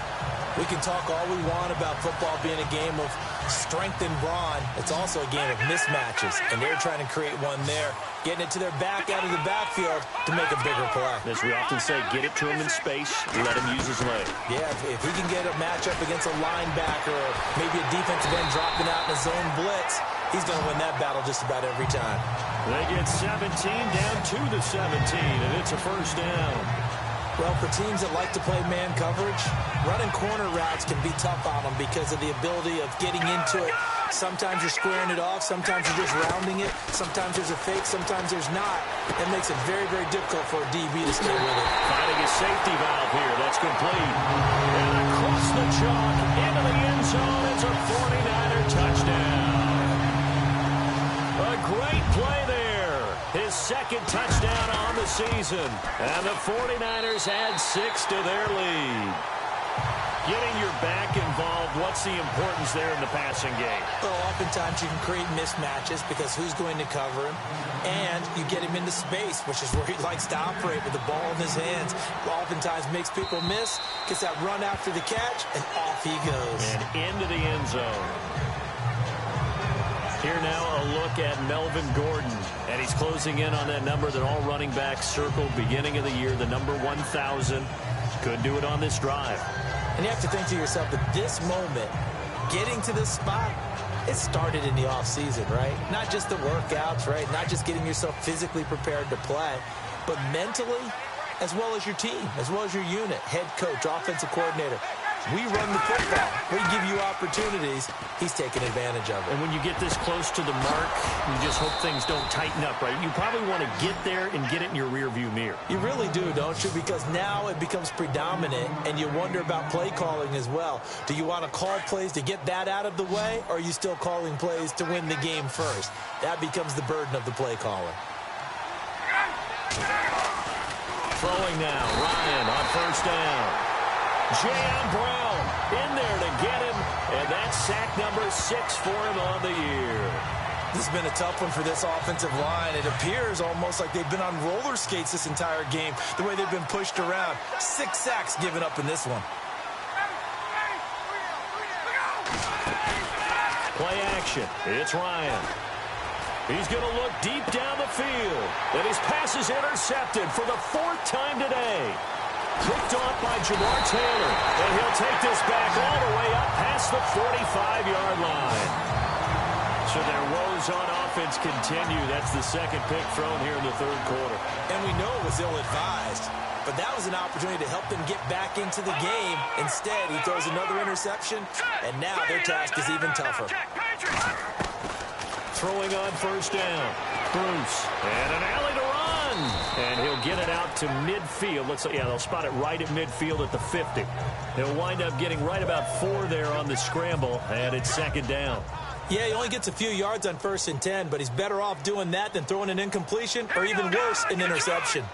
We can talk all we want about football being a game of strength and brawn. It's also a game of mismatches, and they're trying to create one there, getting it to their back out of the backfield to make a bigger play. As we often say, get it to him in space, let him use his leg. Yeah, if he can get a matchup against a linebacker or maybe a defensive end dropping out in a zone blitz, he's going to win that battle just about every time. They get 17 down to the 17, and it's a first down. Well, for teams that like to play man coverage, running corner routes can be tough on them because of the ability of getting into it. Sometimes you're squaring it off. Sometimes you're just rounding it. Sometimes there's a fake. Sometimes there's not. It makes it very, very difficult for a DB to stay with it. Finding a safety valve here. That's complete. And across the chalk into the end zone. It's a 49er touchdown. A great play there. His second touchdown on the season. And the 49ers add 6 to their lead. Getting your back involved, what's the importance there in the passing game? Well, oftentimes you can create mismatches because who's going to cover him? And you get him into space, which is where he likes to operate with the ball in his hands. Oftentimes makes people miss, gets that run after the catch, and off he goes. And into the end zone. Here now a look at Melvin Gordon. And he's closing in on that number that all running backs circled beginning of the year, the number 1,000. Could do it on this drive. And you have to think to yourself, at this moment, getting to this spot, it started in the offseason, right? Not just the workouts, right? Not just getting yourself physically prepared to play, but mentally, as well as your team, as well as your unit, head coach, offensive coordinator. We run the football. We give you opportunities. He's taking advantage of it. And when you get this close to the mark, you just hope things don't tighten up, right? You probably want to get there and get it in your rearview mirror. You really do, don't you? Because now it becomes predominant, and you wonder about play calling as well. Do you want to call plays to get that out of the way, or are you still calling plays to win the game first? That becomes the burden of the play caller. Throwing now, Ryan on first down. J.M. Brown in there to get him, and that's sack number 6 for him on the year. This has been a tough one for this offensive line. It appears almost like they've been on roller skates this entire game, the way they've been pushed around. 6 sacks given up in this one. Play action. It's Ryan. He's going to look deep down the field, and his pass is intercepted for the 4th time today. Picked off by Jamar Taylor, and he'll take this back all the way up past the 45-yard line. So their woes on offense continue. That's the second pick thrown here in the third quarter. And we know it was ill-advised, but that was an opportunity to help them get back into the game. Instead, he throws another interception, and now their task is even tougher. Throwing on first down. Bruce, and an alley to run. And he'll get it out to midfield. Looks like, yeah, they'll spot it right at midfield at the 50. He'll wind up getting right about 4 there on the scramble, and it's second down. Yeah, he only gets a few yards on 1st and 10, but he's better off doing that than throwing an incompletion or even worse, an interception.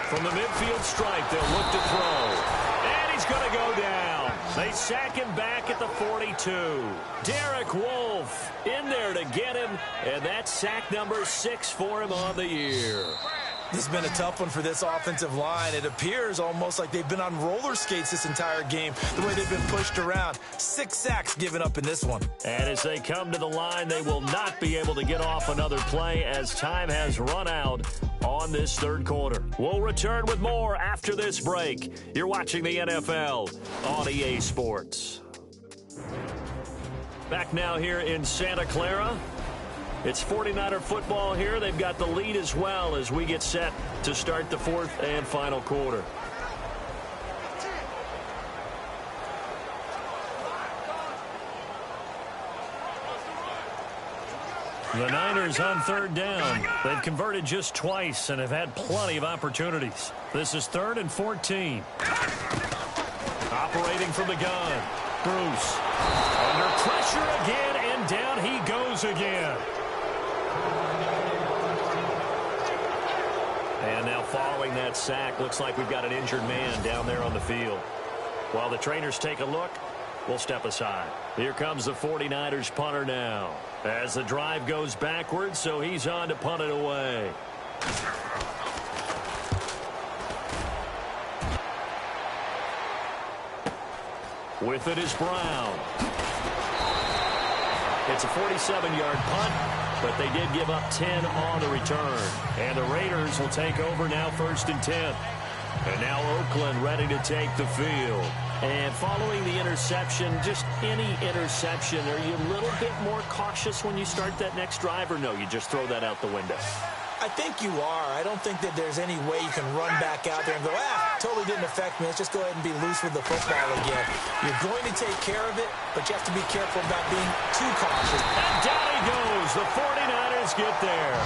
From the midfield stripe, they'll look to throw. And he's going to go down. They sack him back at the 42. Derek Wolfe in there to get him, and that's sack number 6 for him on the year. This has been a tough one for this offensive line. It appears almost like they've been on roller skates this entire game, the way they've been pushed around. 6 sacks given up in this one. And as they come to the line, they will not be able to get off another play as time has run out on this third quarter. We'll return with more after this break. You're watching the NFL on EA Sports. Back now here in Santa Clara. It's 49er football here. They've got the lead as well as we get set to start the 4th and final quarter. The Niners on 3rd down. They've converted just twice and have had plenty of opportunities. This is 3rd and 14. Operating from the gun. Bruce. Under pressure again, and down he goes again. And now following that sack, looks like we've got an injured man down there on the field. While the trainers take a look, we'll step aside. Here comes the 49ers punter now. As the drive goes backwards, so he's on to punt it away. With it is Brown. It's a 47-yard punt, but they did give up 10 on the return. And the Raiders will take over now 1st and 10. And now Oakland ready to take the field. And following the interception, just any interception, are you a little bit more cautious when you start that next drive, or no, you just throw that out the window? I think you are. I don't think that there's any way you can run back out there and go, totally didn't affect me. Let's just go ahead and be loose with the football again. You're going to take care of it, but you have to be careful about being too cautious. And down he goes. The 49ers get there.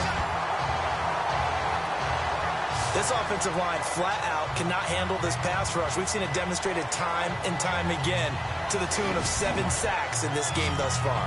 This offensive line flat out cannot handle this pass rush. We've seen it demonstrated time and time again to the tune of 7 sacks in this game thus far.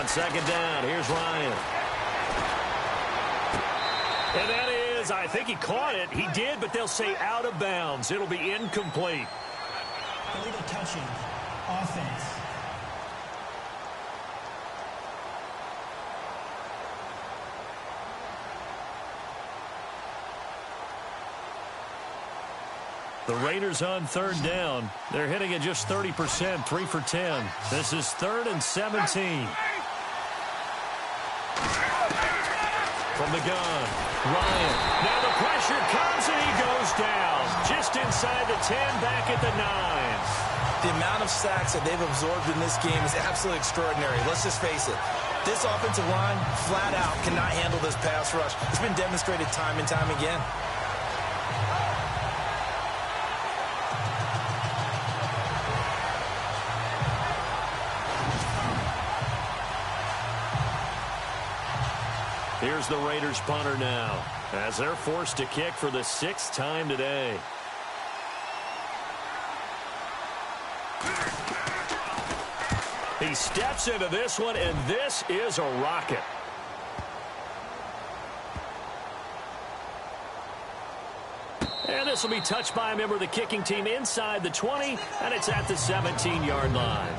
On second down, here's Ryan. And that is, I think he caught it. He did, but they'll say out of bounds. It'll be incomplete. Illegal touching. Offense. The Raiders on third down. They're hitting at just 30%, 3 for 10. This is 3rd and 17. From the gun, Ryan. Now the pressure comes and he goes down. Just inside the 10, back at the 9. The amount of sacks that they've absorbed in this game is absolutely extraordinary. Let's just face it. This offensive line, flat out, cannot handle this pass rush. It's been demonstrated time and time again. Here's the Raiders punter now, as they're forced to kick for the 6th time today. He steps into this one, and this is a rocket. And this will be touched by a member of the kicking team inside the 20, and it's at the 17-yard line.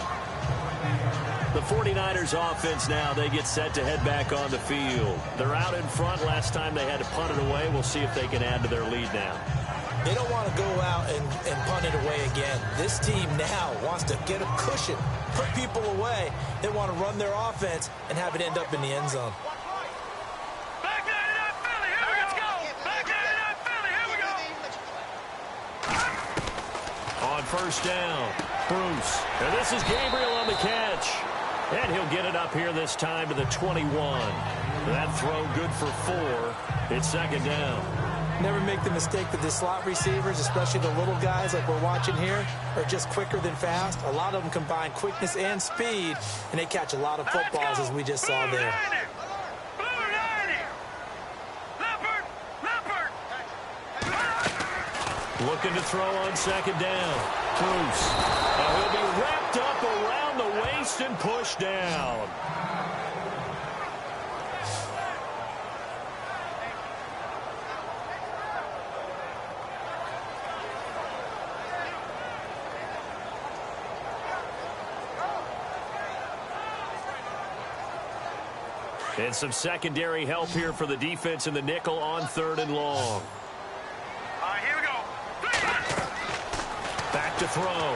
The 49ers offense now, they get set to head back on the field. They're out in front. Last time they had to punt it away. We'll see if they can add to their lead now. They don't want to go out and punt it away again. This team now wants to get a cushion, put people away. They want to run their offense and have it end up in the end zone. Back 99 Philly, here we go. Back 99 Philly, here we go. On first down, Bruce. And this is Gabriel on the catch. And he'll get it up here this time to the 21. That throw good for 4. It's second down. Never make the mistake that the slot receivers, especially the little guys like we're watching here, are just quicker than fast. A lot of them combine quickness and speed, and they catch a lot of footballs, as we just saw there. Looking to throw on second down. Bruce. And he'll be wrapped up around the waist and pushed down. And some secondary help here for the defense in the nickel on 3rd and long. Here we go. Back to throw.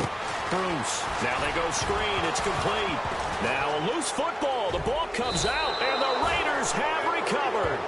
Bruce. Now they go screen. It's complete. Now a loose football. The ball comes out, and the Raiders have recovered.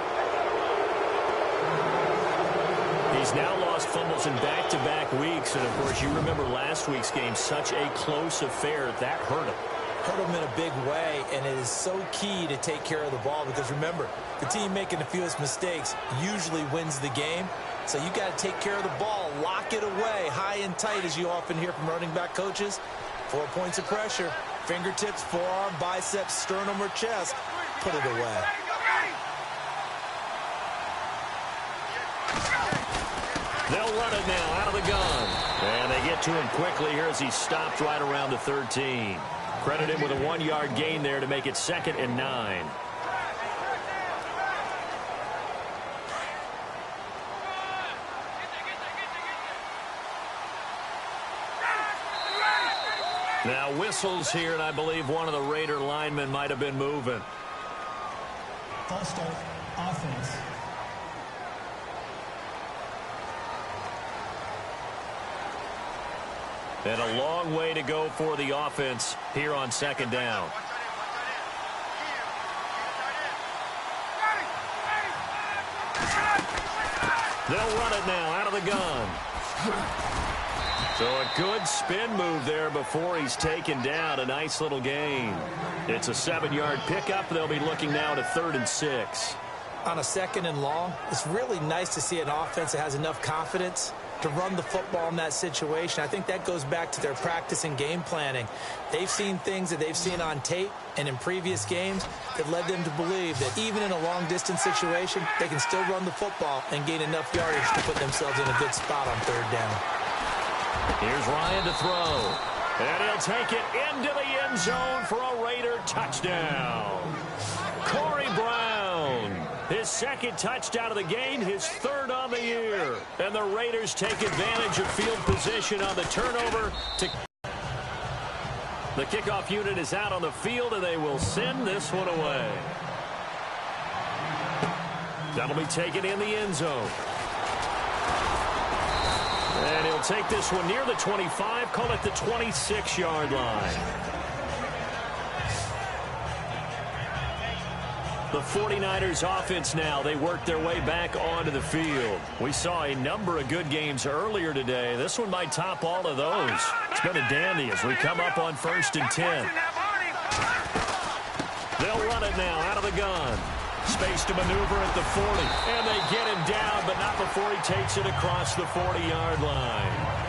He's now lost fumbles in back-to-back weeks, and, of course, you remember last week's game, such a close affair. That hurt him. Hurt him in a big way, and it is so key to take care of the ball because, remember, the team making the fewest mistakes usually wins the game. So you got to take care of the ball, lock it away, high and tight, as you often hear from running back coaches. 4 points of pressure, fingertips, forearm, biceps, sternum, or chest. Put it away. They'll run it now out of the gun. And they get to him quickly here as he stopped right around the 13. Credit him with a 1-yard gain there to make it 2nd and 9. Now whistles here, and I believe one of the Raider linemen might have been moving. False start. Offense. And a long way to go for the offense here on second down. They'll run it now out of the gun. So a good spin move there before he's taken down. A nice little gain. It's a 7-yard pickup. They'll be looking now to 3rd and 6. On a 2nd and long, it's really nice to see an offense that has enough confidence to run the football in that situation. I think that goes back to their practice and game planning. They've seen things that they've seen on tape and in previous games that led them to believe that even in a long-distance situation, they can still run the football and gain enough yardage to put themselves in a good spot on 3rd down. Here's Ryan to throw. And he'll take it into the end zone for a Raider touchdown. Corey Brown, his second touchdown of the game, his third on the year. And the Raiders take advantage of field position on the turnover. The kickoff unit is out on the field, and they will send this one away. That'll be taken in the end zone. And he'll take this one near the 25, call it the 26-yard line. The 49ers offense now, they work their way back onto the field. We saw a number of good games earlier today. This one might top all of those. It's been a dandy as we come up on 1st and 10. They'll run it now out of the gun. Space to maneuver at the 40. And they get him down, but not before he takes it across the 40-yard line.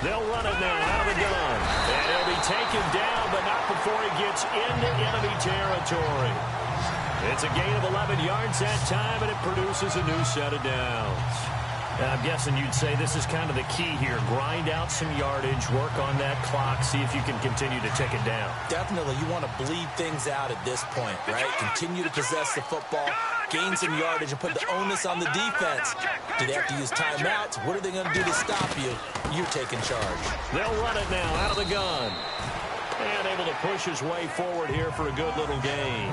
They'll run it now out of the gun. And he'll be taken down, but not before he gets into enemy territory. It's a gain of 11 yards that time, and it produces a new set of downs. And I'm guessing you'd say this is kind of the key here. Grind out some yardage, work on that clock, see if you can continue to tick it down. Definitely, you want to bleed things out at this point, right? Continue to possess the football, gain some yardage, and put the onus on the defense. Do they have to use timeouts? What are they going to do to stop you? You're taking charge. They'll run it now out of the gun. And able to push his way forward here for a good little gain.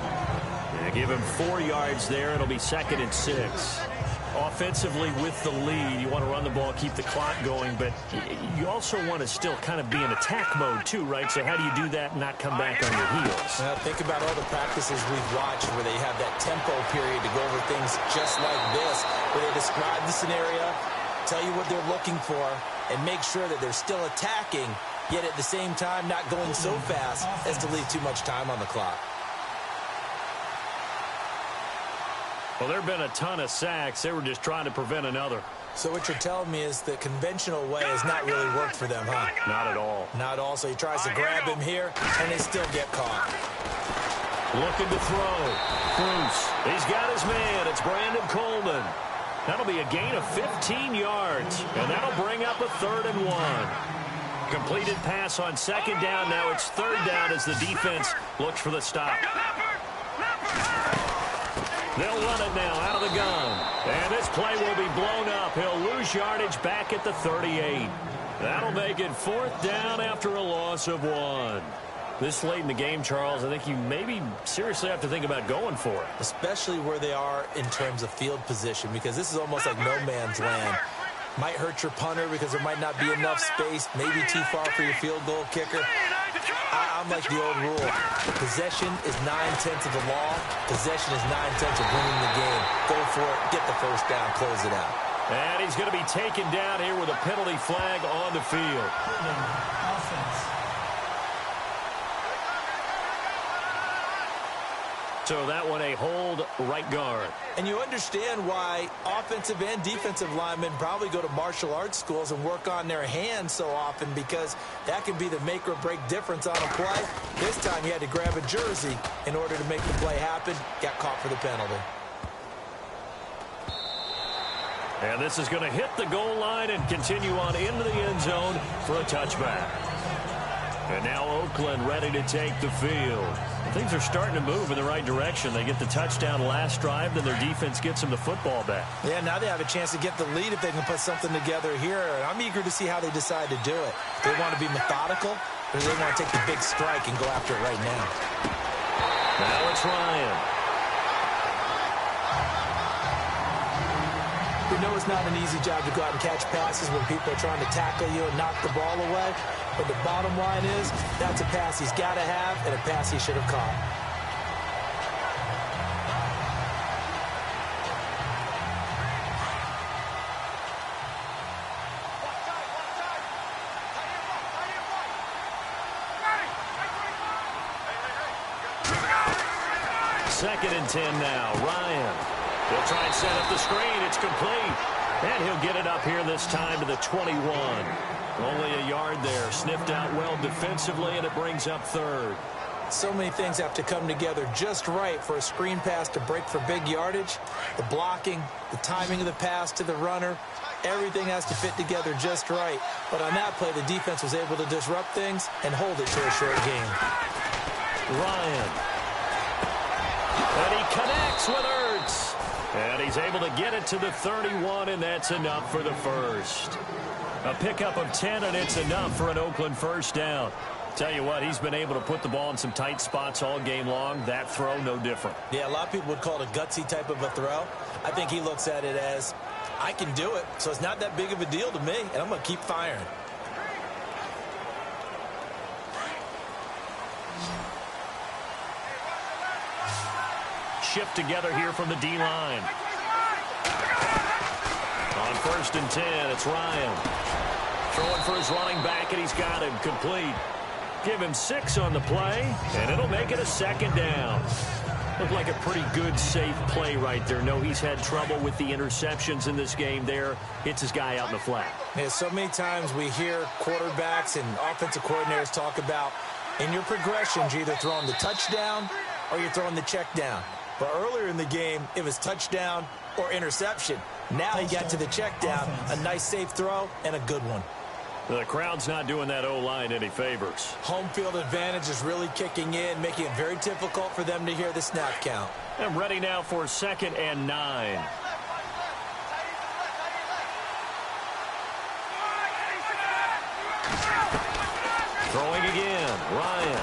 And give him 4 yards there. It'll be 2nd and 6. Offensively with the lead, you want to run the ball, keep the clock going, but you also want to still kind of be in attack mode too, right? So how do you do that and not come back on your heels? Well, think about all the practices we've watched where they have that tempo period to go over things just like this, where they describe the scenario, tell you what they're looking for, and make sure that they're still attacking, yet at the same time not going so fast as to leave too much time on the clock. Well, there have been a ton of sacks. They were just trying to prevent another. So what you're telling me is the conventional way has not really worked for them, huh? Not at all. Not at all. So he tries to grab him here, and they still get caught. Looking to throw. Bruce. He's got his man. It's Brandon Coleman. That'll be a gain of 15 yards, and that'll bring up a 3rd and 1. Completed pass on 2nd down. Now it's 3rd down as the defense looks for the stop. They'll run it now out of the gun. And this play will be blown up. He'll lose yardage back at the 38. That'll make it 4th down after a loss of 1. This late in the game, Charles, I think you maybe seriously have to think about going for it. Especially where they are in terms of field position, because this is almost like no man's land. Might hurt your punter because there might not be enough space, maybe too far for your field goal kicker. I'm like the old rule. Possession is 9/10 of the law. Possession is 9/10 of winning the game. Go for it. Get the 1st down. Close it out. And he's going to be taken down here with a penalty flag on the field. Offense. So that one a hold right guard. And you understand why offensive and defensive linemen probably go to martial arts schools and work on their hands so often, because that can be the make or break difference on a play. This time he had to grab a jersey in order to make the play happen. Got caught for the penalty. And this is going to hit the goal line and continue on into the end zone for a touchback. And now Oakland ready to take the field. Things are starting to move in the right direction. They get the touchdown last drive, then their defense gets them the football back. Yeah, now they have a chance to get the lead if they can put something together here. And I'm eager to see how they decide to do it. Do they want to be methodical, or do they want to take the big strike and go after it right now? Now it's Ryan. We know it's not an easy job to go out and catch passes when people are trying to tackle you and knock the ball away. But the bottom line is, that's a pass he's got to have and a pass he should have caught. 2nd and 10 now. Ryan. He'll try and set up the screen. It's complete. And he'll get it up here this time to the 21. Only a yard there. Sniffed out well defensively, and it brings up 3rd. So many things have to come together just right for a screen pass to break for big yardage. The blocking, the timing of the pass to the runner, everything has to fit together just right. But on that play, the defense was able to disrupt things and hold it to a short game. Ryan. And he connects with Ertz. And he's able to get it to the 31, and that's enough for the first. A pickup of 10, and it's enough for an Oakland first down. Tell you what, he's been able to put the ball in some tight spots all game long. That throw, no different. Yeah, a lot of people would call it a gutsy type of a throw. I think he looks at it as, I can do it, so it's not that big of a deal to me, and I'm going to keep firing. Shift together here from the D-line. On 1st and 10, it's Ryan. Throwing for his running back, and he's got him complete. Give him 6 on the play, and it'll make it a 2nd down. Looked like a pretty good, safe play right there. No, he's had trouble with the interceptions in this game there. Hits his guy out in the flat. Yeah, so many times we hear quarterbacks and offensive coordinators talk about, in your progressions, you're either throwing the touchdown or you're throwing the check down. But earlier in the game, it was touchdown or interception. Now he got to the check down, a nice safe throw, and a good one. The crowd's not doing that O-line any favors. Home field advantage is really kicking in, making it very difficult for them to hear the snap count. And ready now for 2nd and 9. Throwing again, Ryan.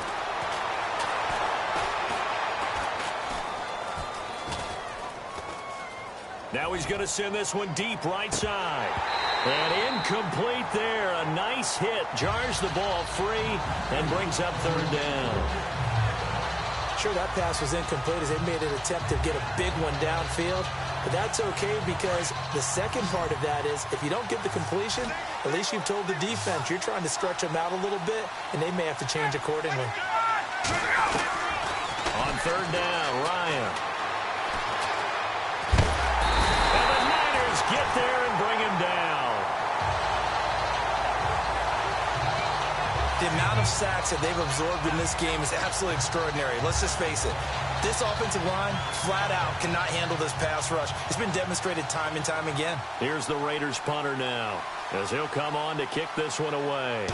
Now he's going to send this one deep right side. And incomplete there. A nice hit. Jars the ball free and brings up 3rd down. Sure, that pass was incomplete as they made an attempt to get a big one downfield. But that's okay because the second part of that is if you don't get the completion, at least you've told the defense you're trying to stretch them out a little bit, and they may have to change accordingly. On 3rd down, Ryan. Get there and bring him down. The amount of sacks that they've absorbed in this game is absolutely extraordinary. Let's just face it. This offensive line, flat out, cannot handle this pass rush. It's been demonstrated time and time again. Here's the Raiders punter now, as he'll come on to kick this one away.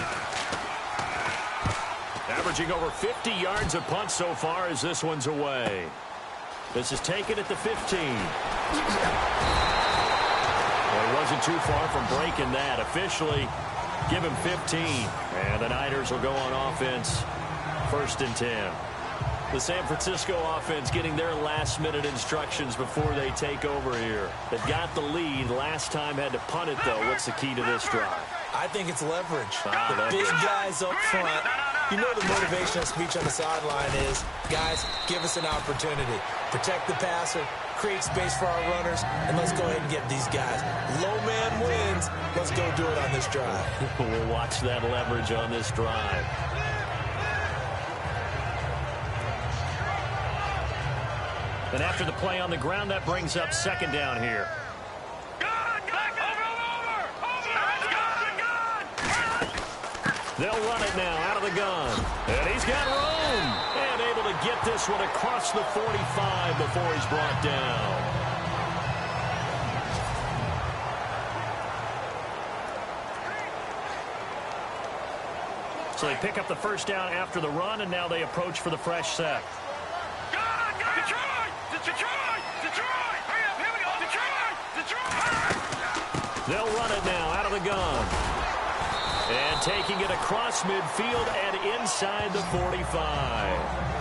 Averaging over 50 yards a punt so far as this one's away. This is taken at the 15. Well, he wasn't too far from breaking that. Officially, give him 15. And the Niners will go on offense. 1st and 10. The San Francisco offense getting their last-minute instructions before they take over here. They've got the lead. Last time had to punt it, though. What's the key to this drive? I think it's leverage. Leverage. Big guys up front. You know the motivational speech on the sideline is, guys, give us an opportunity. Protect the passer, create space for our runners, and let's go ahead and get these guys. Low man wins. Let's go do it on this drive. We'll watch that leverage on this drive. And after the play on the ground, that brings up 2nd down here. They'll run it now out of the gun. And he's got room. And able to get this one across the 45 before he's brought down. So they pick up the first down after the run, and now they approach for the fresh set. They'll run it now out of the gun. And taking it across midfield and inside the 45.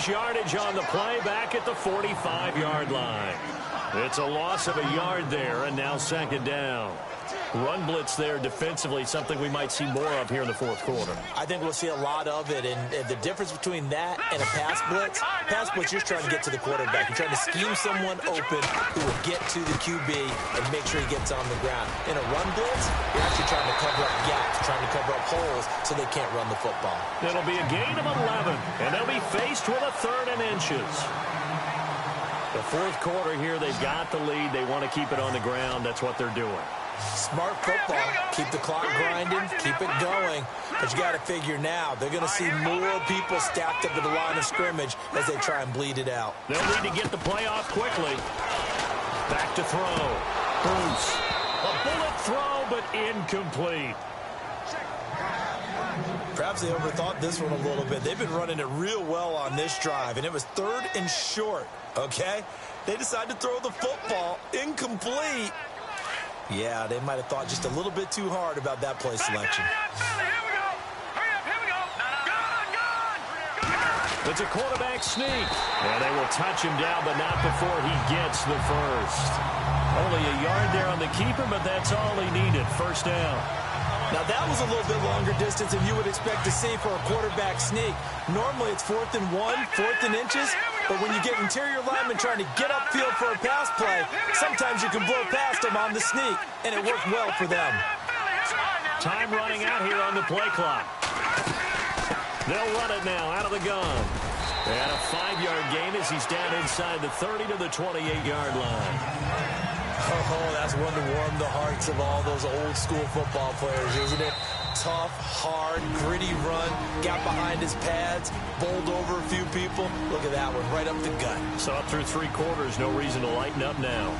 yardage on the play back at the 45-yard line. It's a loss of a yard there, and now second down. Run blitz there defensively, something we might see more of here in the fourth quarter. I think we'll see a lot of it, and the difference between that and a pass blitz, you're trying to get to the quarterback. You're trying to scheme someone open who will get to the QB and make sure he gets on the ground. In a run blitz, you're actually trying to cover up gaps, trying to cover up holes so they can't run the football. It'll be a gain of 11, and they'll be faced with a 3rd and inches. The fourth quarter here, they've got the lead. They want to keep it on the ground. That's what they're doing. Smart football. Keep the clock grinding. Keep it going. But you got to figure now, they're going to see more people stacked up at the line of scrimmage as they try and bleed it out. They'll need to get the play off quickly. Back to throw. Bruce. A bullet throw, but incomplete. Perhaps they overthought this one a little bit. They've been running it real well on this drive, and it was 3rd and short, okay? They decided to throw the football incomplete. Yeah, they might have thought just a little bit too hard about that play selection. It's a quarterback sneak. And they will touch him down, but not before he gets the first. Only a yard there on the keeper, but that's all he needed. First down. Now, that was a little bit longer distance than you would expect to see for a quarterback sneak. Normally, it's 4th and 1, 4th and inches. But when you get interior linemen trying to get upfield for a pass play, sometimes you can blow past them on the sneak, and it worked well for them. Time running out here on the play clock. They'll run it now out of the gun. And a 5-yard gain as he's down inside the 30 to the 28-yard line. Oh, that's one to warm the hearts of all those old-school football players, isn't it? Tough, hard, gritty run, got behind his pads, bowled over a few people. Look at that one, right up the gut. So up through 3 quarters, no reason to lighten up now.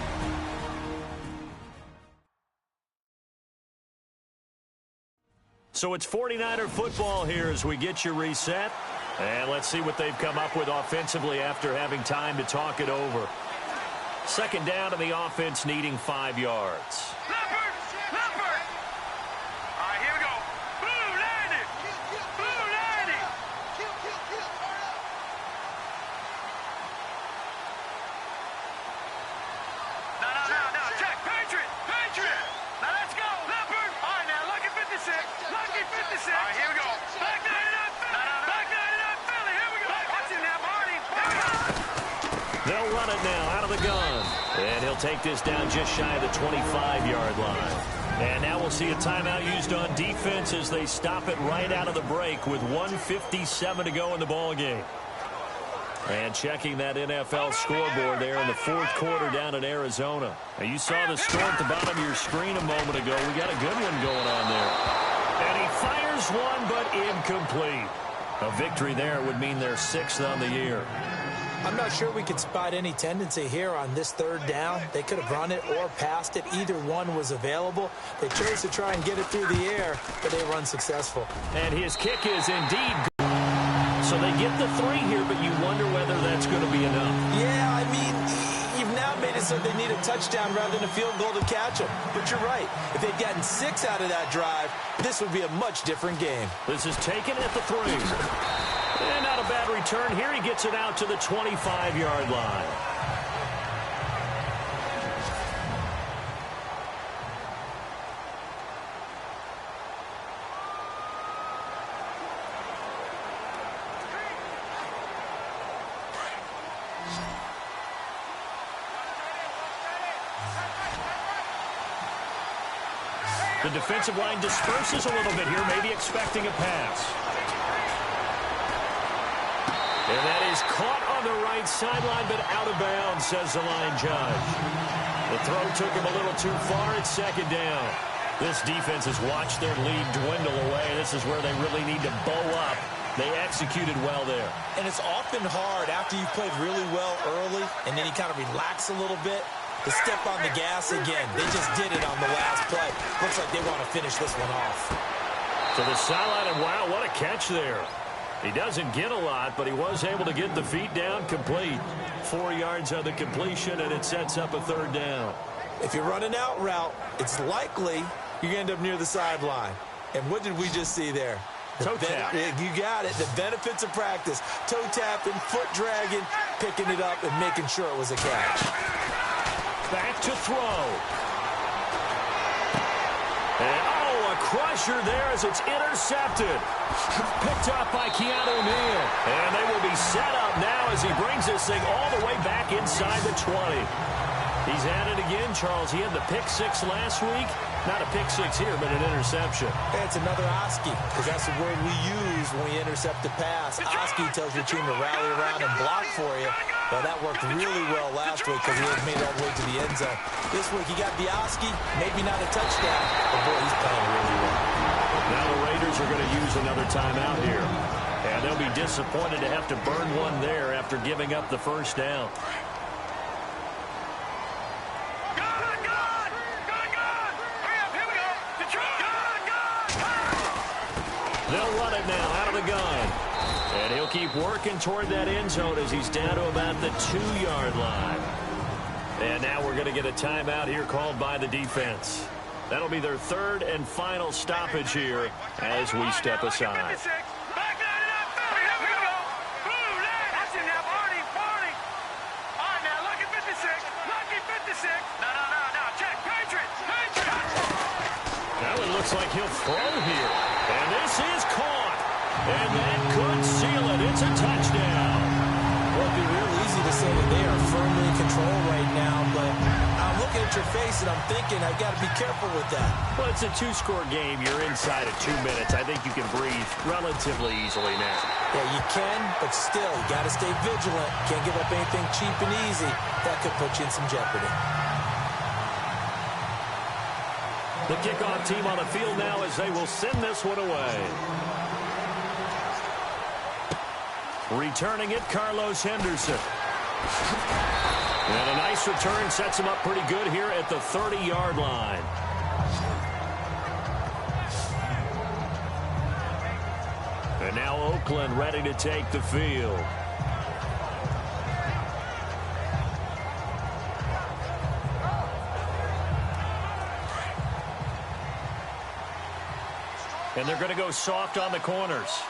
So it's 49er football here as we get you reset. And let's see what they've come up with offensively after having time to talk it over. Second down, and the offense needing 5 yards. Leopard! All right, here we go. Blue landing! Blue landing! No, check. Patriot! Now let's go, Leopard! All right, now, lucky 56. Lucky 56. All right, here we go. Back 99 Philly. Back 99 Philly. Here we go. Watch it now, Marty. Here we go. They'll run it now out of the gun. And he'll take this down just shy of the 25-yard line. And now we'll see a timeout used on defense as they stop it right out of the break with 1:57 to go in the ballgame. And checking that NFL scoreboard there in the fourth quarter down in Arizona. Now you saw the score at the bottom of your screen a moment ago. We got a good one going on there. And he fires one, but incomplete. A victory there would mean they're 6th on the year. I'm not sure we could spot any tendency here on this 3rd down. They could have run it or passed it. Either one was available. They chose to try and get it through the air, but they were unsuccessful. And his kick is indeed good. So they get the 3 here, but you wonder whether that's going to be enough. Yeah, I mean, you've now made it so they need a touchdown rather than a field goal to catch them. But you're right. If they'd gotten 6 out of that drive, this would be a much different game. This is taken at the 3. And not a bad return here. He gets it out to the 25-yard line. The defensive line disperses a little bit here, maybe expecting a pass. And that is caught on the right sideline, but out of bounds, says the line judge. The throw took him a little too far. It's second down. This defense has watched their lead dwindle away. This is where they really need to bow up. They executed well there. And it's often hard after you've played really well early, and then you kind of relax a little bit, to step on the gas again. They just did it on the last play. Looks like they want to finish this one off. To the sideline, and wow, what a catch there. He doesn't get a lot, but he was able to get the feet down complete. 4 yards on the completion, and it sets up a 3rd down. If you're running out route, it's likely you're going to end up near the sideline. And what did we just see there? Toe tap. You got it. The benefits of practice. Toe tapping, foot dragging, picking it up, and making sure it was a catch. Back to throw. And, oh, a crusher there as it's intercepted. Picked up by Keanu Neal. And they will be set up now as he brings this thing all the way back inside the 20. He's at it again, Charles. He had the pick six last week. Not a pick six here, but an interception. Hey, it's another Oski, because that's the word we use when we intercept the pass. Oski tells your team to rally around and block for you. Well, that worked really well last week because he had made it all the way to the end zone. This week, he got the Oski, maybe not a touchdown, but boy, he's playing really well. Now the Raiders are going to use another timeout here. And they'll be disappointed to have to burn one there after giving up the first down. They'll run it now out of the gun. And he'll keep working toward that end zone as he's down to about the 2-yard line. And now we're going to get a timeout here called by the defense. That'll be their third and final stoppage here as we step aside. Now it looks like he'll throw here. And this is caught. And that could seal it. It's a touchdown. Well, it'd be real easy to say that they are firmly in control right now, but I'm looking at your face and I'm thinking I've got to be careful with that. Well, it's a 2-score game. You're inside of 2 minutes. I think you can breathe relatively easily now. Yeah, you can, but still, you got to stay vigilant. Can't give up anything cheap and easy. That could put you in some jeopardy. The kickoff team on the field now as they will send this one away. Returning it, Carlos Henderson. And a nice return sets him up pretty good here at the 30-yard line. And now Oakland ready to take the field. And they're going to go soft on the corners.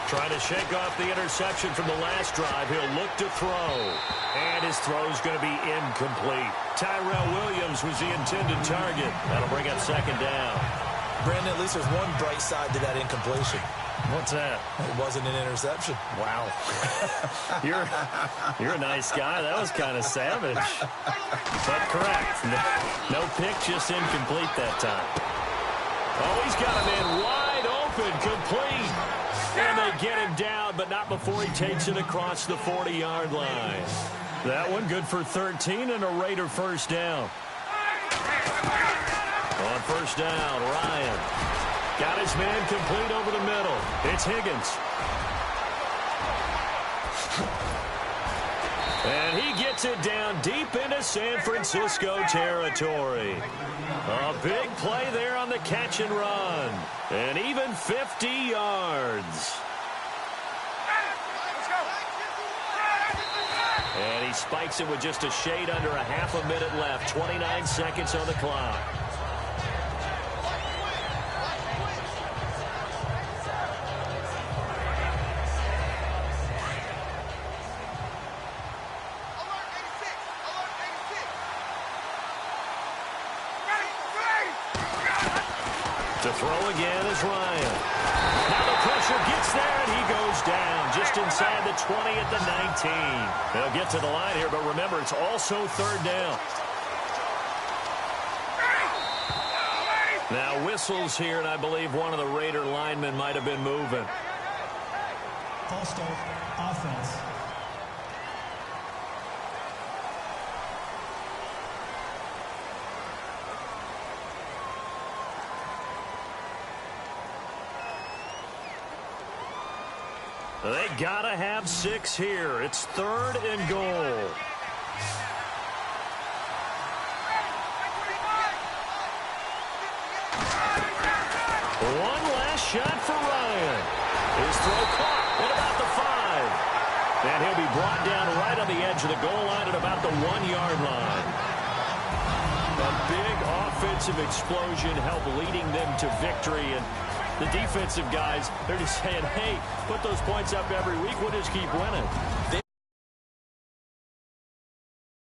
Trying to shake off the interception from the last drive. He'll look to throw. And his throw's going to be incomplete. Tyrell Williams was the intended target. That'll bring up second down. Brandon, at least there's one bright side to that incompletion. What's that? It wasn't an interception. Wow. You're a nice guy. That was kind of savage. But correct. No pick, just incomplete that time. Oh, he's got him in wide open, complete. And they get him down, but not before he takes it across the 40-yard line. That one good for 13 and a Raider first down. On first down, Ryan. Got his man complete over the middle. It's Higgins. And he gets it down deep into San Francisco territory. A big play there on the catch and run. And even 50 yards. And he spikes it with just a shade under a half a minute left. 29 seconds on the clock. To throw again is Ryan. Now the pressure gets there, and he goes down just inside the 20 at the 19. They'll get to the line here, but remember, it's also third down. Now whistles here, and I believe one of the Raider linemen might have been moving. False start, offense. They gotta have 6 here. It's third and goal. One last shot for Ryan. His throw caught at about the 5. And he'll be brought down right on the edge of the goal line at about the 1-yard line. A big offensive explosion helped leading them to victory. And the defensive guys, they're just saying, hey, put those points up every week. We'll just keep winning. They